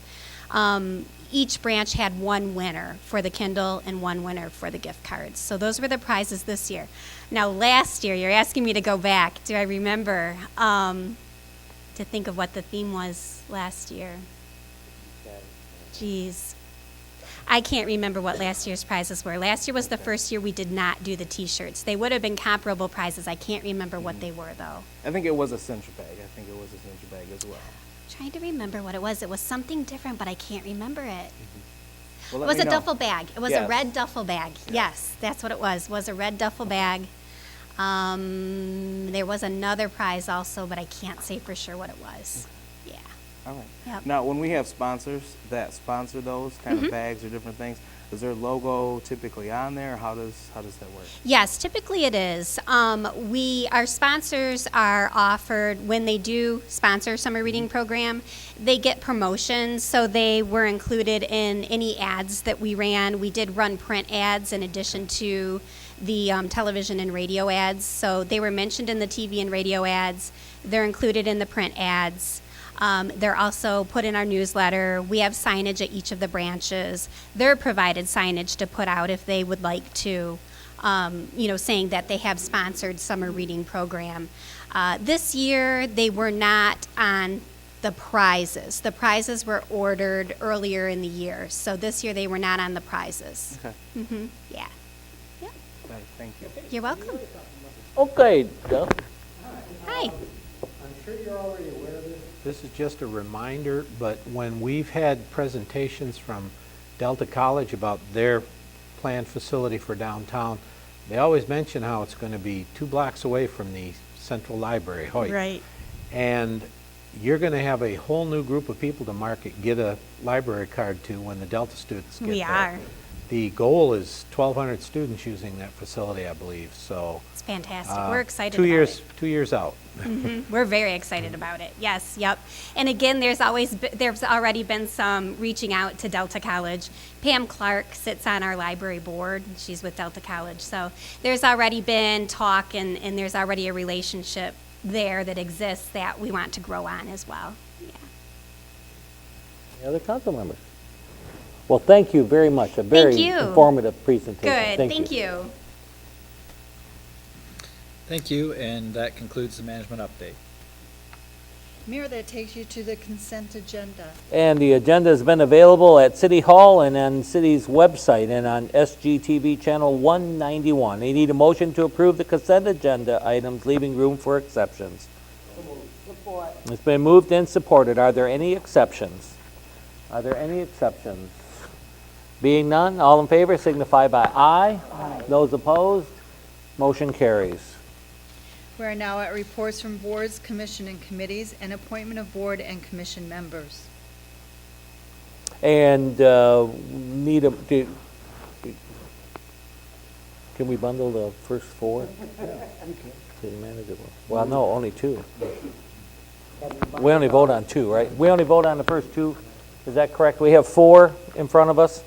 Each branch had one winner for the Kindle and one winner for the gift cards. So those were the prizes this year. Now last year, you're asking me to go back. Do I remember to think of what the theme was last year? Geez. I can't remember what last year's prizes were. Last year was the first year we did not do the T-shirts. They would have been comparable prizes. I can't remember what they were, though. I think it was a cinch bag. As well. Trying to remember what it was. It was something different, but I can't remember it. Well, It let was me a know. duffel bag. It was a Yes. red duffel bag. Yes, that's what it was a red duffel bag. There was another prize also, but I can't say for sure what it was. Yeah. All right. Yep. Now, when we have sponsors that sponsor those kind of bags or different things, is their logo typically on there? How does that work? Yes, typically it is. Our sponsors are offered, when they do sponsor summer reading program, they get promotions, so they were included in any ads that we ran. We did run print ads in addition to the television and radio ads. So they were mentioned in the TV and radio ads. They're included in the print ads. They're also put in our newsletter. We have signage at each of the branches. They're provided signage to put out if they would like to, saying that they have sponsored summer reading program. This year, they were not on the prizes. The prizes were ordered earlier in the year. So this year, they were not on the prizes. Okay. Yeah. Yep. Thank you. You're welcome. Okay, Dell. Hi. I'm sure you're already aware of this. This is just a reminder, but when we've had presentations from Delta College about their planned facility for downtown, they always mention how it's going to be 2 blocks away from the Central Library, Hoyt. Right. And you're going to have a whole new group of people to get a library card to when the Delta students get there. We are. The goal is 1,200 students using that facility, I believe, so. It's fantastic. We're excited 2 about years, it. 2 years out. We're very excited about it. Yes, yep. And again, there's already been some reaching out to Delta College. Pam Clark sits on our library board. She's with Delta College. So there's already been talk and there's already a relationship there that exists that we want to grow on as well. Yeah. Any other council members? Well, thank you very much. A very you. informative presentation. Good. Thank you. Thank you, and that concludes the management update. Mayor, that takes you to the consent agenda. And the agenda has been available at City Hall and on City's website and on SGTV Channel 191. I need a motion to approve the consent agenda items, leaving room for exceptions. Support. It's been moved and supported. Are there any exceptions? Are there any exceptions? Being none, all in favor signify by aye. Aye. Those opposed, motion carries. We are now at reports from boards, commission, and committees, and appointment of board and commission members. And can we bundle the first 4? City manager. Well, no, only 2. We only vote on 2, right? We only vote on the first 2. Is that correct? We have 4 in front of us,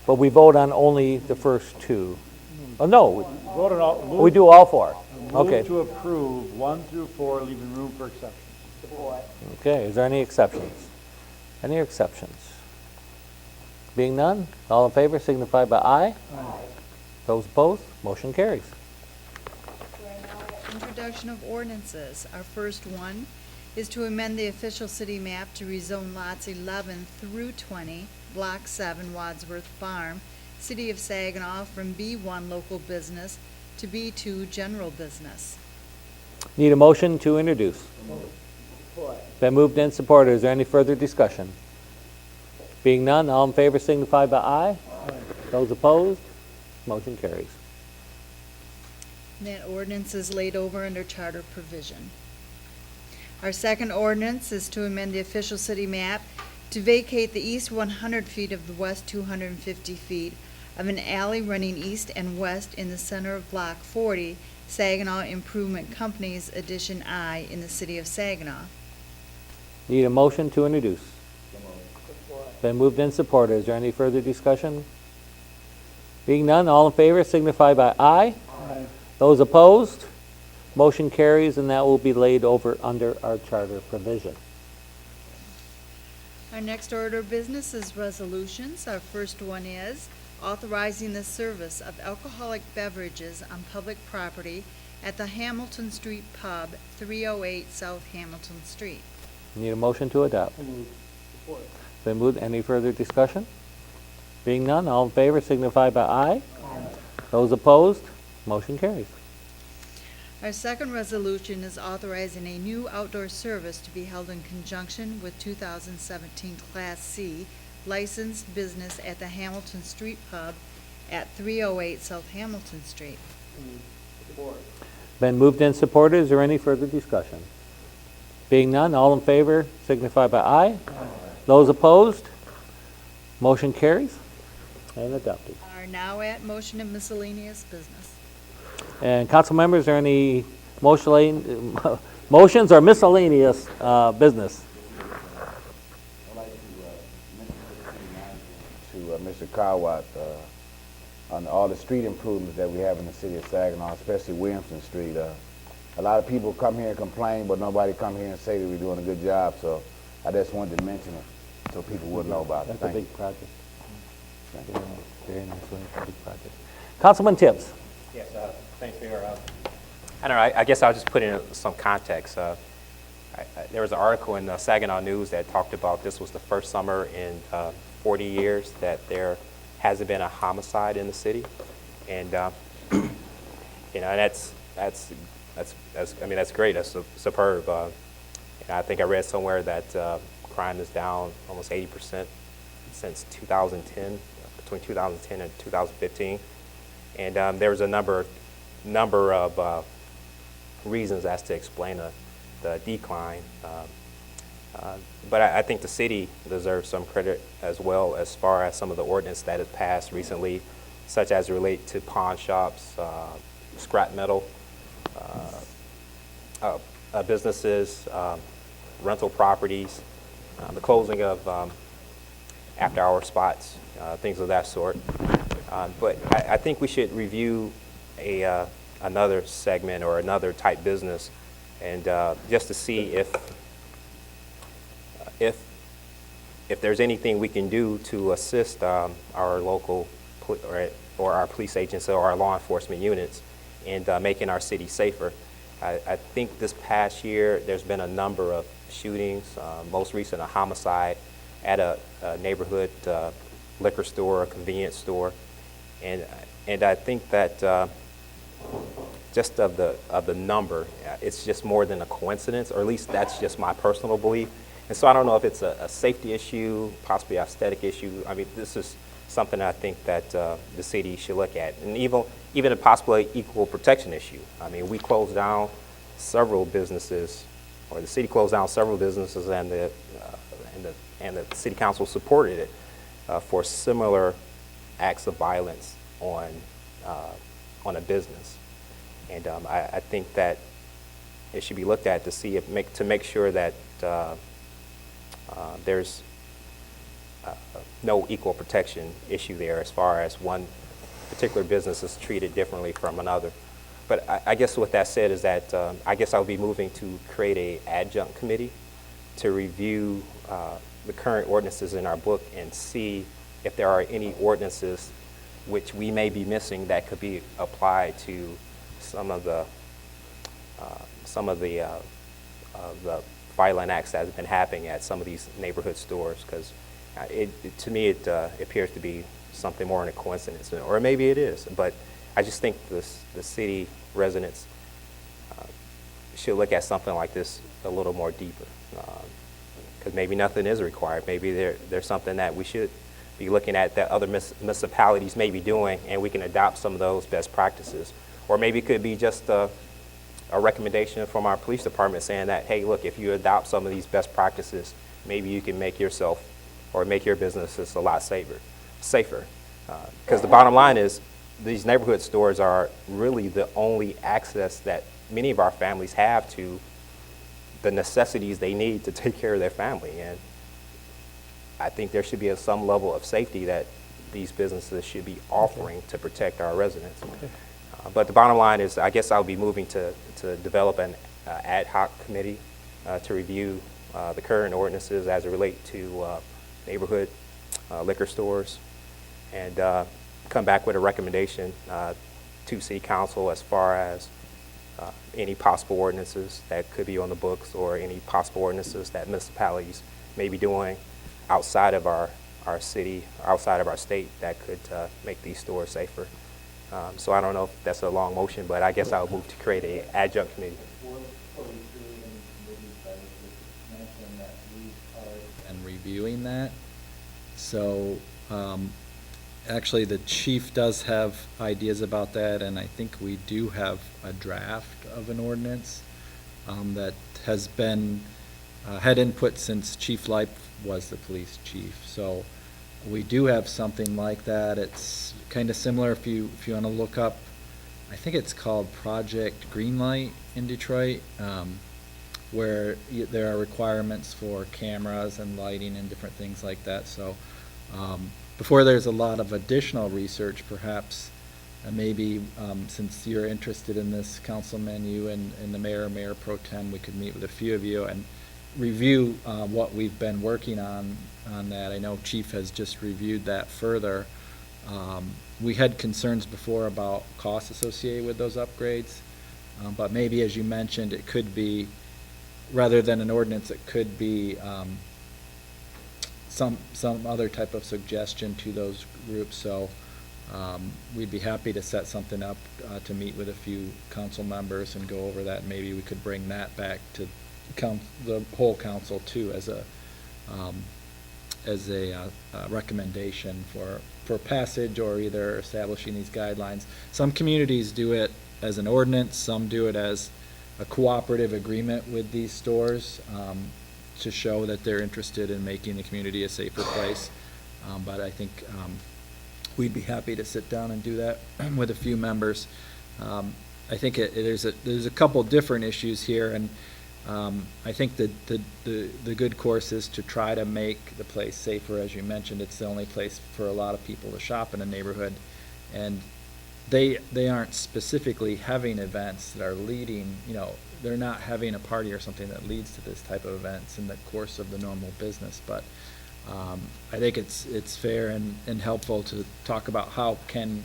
but we vote on only the first 2. Oh, no, we do all 4. Okay. Move to approve 1 through 4, leaving room for exceptions. Support. Okay, is there any exceptions? Any exceptions? Being none, all in favor signify by aye. Aye. Those opposed, motion carries. We are now at introduction of ordinances. Our first one is to amend the official city map to rezone lots 11 through 20, Block 7, Wadsworth Farm, City of Saginaw, from B1 local business to B2 general business. Need a motion to introduce. Support. Been moved and supported. Is there any further discussion? Being none, all in favor signify by aye. Those opposed, motion carries. And that ordinance is laid over under charter provision. Our second ordinance is to amend the official city map to vacate the east 100 feet of the west 250 feet of an alley running east and west in the center of Block 40, Saginaw Improvement Company's Addition I in the city of Saginaw. Need a motion to introduce. Support. Been moved and supported. Is there any further discussion? Being none, all in favor signify by aye. Aye. Those opposed, motion carries, and that will be laid over under our charter provision. Our next order of business is resolutions. Our first one is authorizing the service of alcoholic beverages on public property at the Hamilton Street Pub, 308 South Hamilton Street. Need a motion to adopt. Support. Been moved. Any further discussion? Being none, all in favor signify by aye. Aye. Those opposed, motion carries. Our second resolution is authorizing a new outdoor service to be held in conjunction with 2017 Class C licensed business at the Hamilton Street Pub at 308 South Hamilton Street. Support. Been moved and supported. Is there any further discussion? Being none, all in favor signify by aye. Those opposed, motion carries and adopted. Are now at motion and miscellaneous business. And council members, are there any motions or miscellaneous business? I'd like to mention to Mr. Carwatt, on all the street improvements that we have in the city of Saginaw, especially Williamson Street. A lot of people come here and complain, but nobody come here and say that we're doing a good job. So I just wanted to mention it so people would know about it. That's a Thank you. big project. Very nice, big project. Councilman Tibbs. Yes, thanks, Mayor. I don't know, I guess I'll just put in some context. There was an article in the Saginaw News that talked about this was the first summer in 40 years that there hasn't been a homicide in the city. And, you know, and that's great. That's superb. And I think I read somewhere that crime is down almost 80% since 2010, between 2010 and 2015. And there was a number of reasons as to explain the decline. But I think the city deserves some credit as well as far as some of the ordinance that has passed recently, such as relate to pawn shops, scrap metal, businesses, rental properties, the closing of after-hour spots, things of that sort. But I think we should review another segment or another type business, and just to see if there's anything we can do to assist our local or our police agents or our law enforcement units in making our city safer. I think this past year there's been a number of shootings, most recent a homicide at a neighborhood liquor store, a convenience store, and I think that just of the number, it's just more than a coincidence, or at least that's just my personal belief. And so I don't know if it's a safety issue, possibly an aesthetic issue. I mean, this is something I think that the city should look at, and even a possible equal protection issue. I mean, we closed down several businesses, or the city closed down several businesses, and the city council supported it for similar acts of violence on a business. And I think that it should be looked at to see to make sure that there's no equal protection issue there as far as one particular business is treated differently from another. But I guess with that said is that I guess I'll be moving to create a adjunct committee to review the current ordinances in our book and see if there are any ordinances which we may be missing that could be applied to some of the violent acts that have been happening at some of these neighborhood stores, because to me it appears to be something more than a coincidence, or maybe it is, but I just think the city residents should look at something like this a little more deeper, because maybe nothing is required. Maybe there's something that we should be looking at that other municipalities may be doing, and we can adopt some of those best practices. Or maybe it could be just a recommendation from our police department saying that, hey, look, if you adopt some of these best practices, maybe you can make yourself or make your businesses a lot safer. Because the bottom line is these neighborhood stores are really the only access that many of our families have to the necessities they need to take care of their family. And I think there should be some level of safety that these businesses should be offering to protect our residents. But the bottom line is, I guess I'll be moving to develop an ad hoc committee to review the current ordinances as it relate to neighborhood liquor stores, and come back with a recommendation to City Council as far as any possible ordinances that could be on the books, or any possible ordinances that municipalities may be doing outside of our city, outside of our state, that could make these stores safer. So I don't know if that's a long motion, but I guess I'll move to create an adjunct committee. And reviewing that. So actually the chief does have ideas about that, and I think we do have a draft of an ordinance that has been had input since Chief Lipe was the police chief. So we do have something like that. It's kind of similar if you want to look up, I think it's called Project Greenlight in Detroit, where there are requirements for cameras and lighting and different things like that. So before there's a lot of additional research, perhaps maybe since you're interested in this, Councilman, you and the Mayor Pro Tem, we could meet with a few of you and review what we've been working on that. I know Chief has just reviewed that further. We had concerns before about costs associated with those upgrades, but maybe, as you mentioned, it could be, rather than an ordinance, it could be some other type of suggestion to those groups. So we'd be happy to set something up to meet with a few council members and go over that. Maybe we could bring that back to the whole council too, as a recommendation for passage, or either establishing these guidelines. Some communities do it as an ordinance, some do it as a cooperative agreement with these stores to show that they're interested in making the community a safer place. But I think we'd be happy to sit down and do that with a few members. I think there's a couple different issues here, and I think that the good course is to try to make the place safer. As you mentioned, it's the only place for a lot of people to shop in a neighborhood, and they aren't specifically having events that are leading, they're not having a party or something that leads to this type of events in the course of the normal business. But I think it's fair and helpful to talk about how can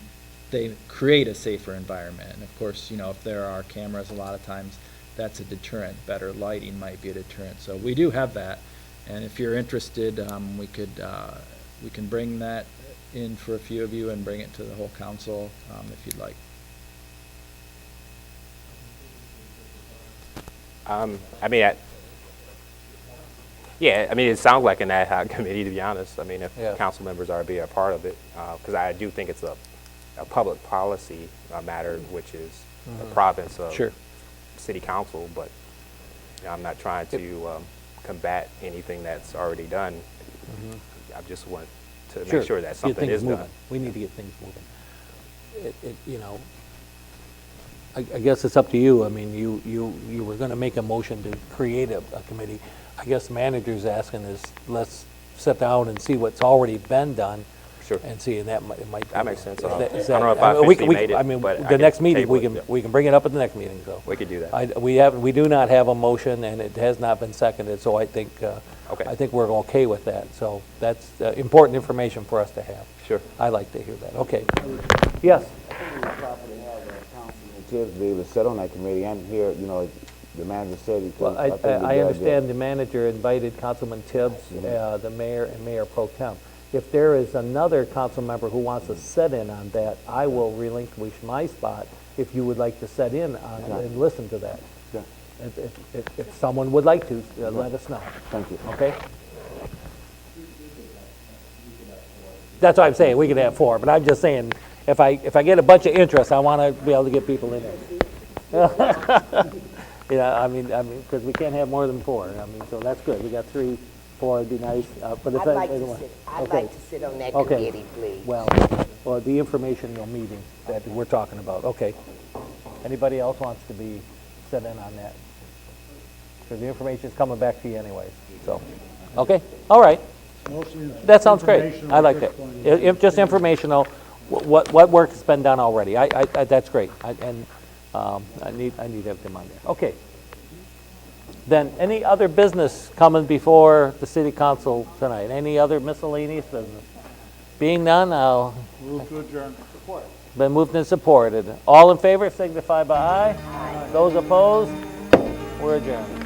they create a safer environment. And of course, if there are cameras, a lot of times that's a deterrent. Better lighting might be a deterrent. So we do have that, and if you're interested, we can bring that in for a few of you and bring it to the whole council if you'd like. It sounds like an ad hoc committee, to be honest. If council members are to be a part of it, because I do think it's a public policy matter, which is the province of city council, but I'm not trying to combat anything that's already done. I just want to make sure that something is done. We need to get things moving. I guess it's up to you. You were going to make a motion to create a committee. I guess the manager's asking is, let's sit down and see what's already been done. Sure. And see, and that might that makes sense. I don't know if I officially made it, but the next meeting table we can bring it up at the next meeting. So we could do that. We do not have a motion, and it has not been seconded. So I think I think we're okay with that. So that's important information for us to have. Sure. I like to hear that. Okay. Yes. I think it was proper to have Councilman Tibbs be able to sit on that committee and hear, the manager said he could. Well, I understand the manager invited Councilman Tibbs, the mayor, and Mayor Pro Tem. If there is another council member who wants to sit in on that, I will relinquish my spot if you would like to sit in on and listen to that. Sure. If someone would like to, let us know. Thank you. Okay? That's what I'm saying. We could have 4, but I'm just saying, if I get a bunch of interest, I want to be able to get people in there. Because we can't have more than 4. So that's good. We got 3, 4 would be nice. But if I'd like to sit on that committee, please. Well, the informational meeting that we're talking about. Okay. Anybody else wants to sit in on that? Because the information is coming back to you anyways. So, okay. All right. That sounds great. I like that. If just informational, what work has been done already. That's great. I need to have them on there. Okay. Then, any other business coming before the city council tonight? Any other miscellaneous business? Being none, I'll Move to adjourn. been moved and supported. All in favor, signify by aye. Those opposed, we're adjourned.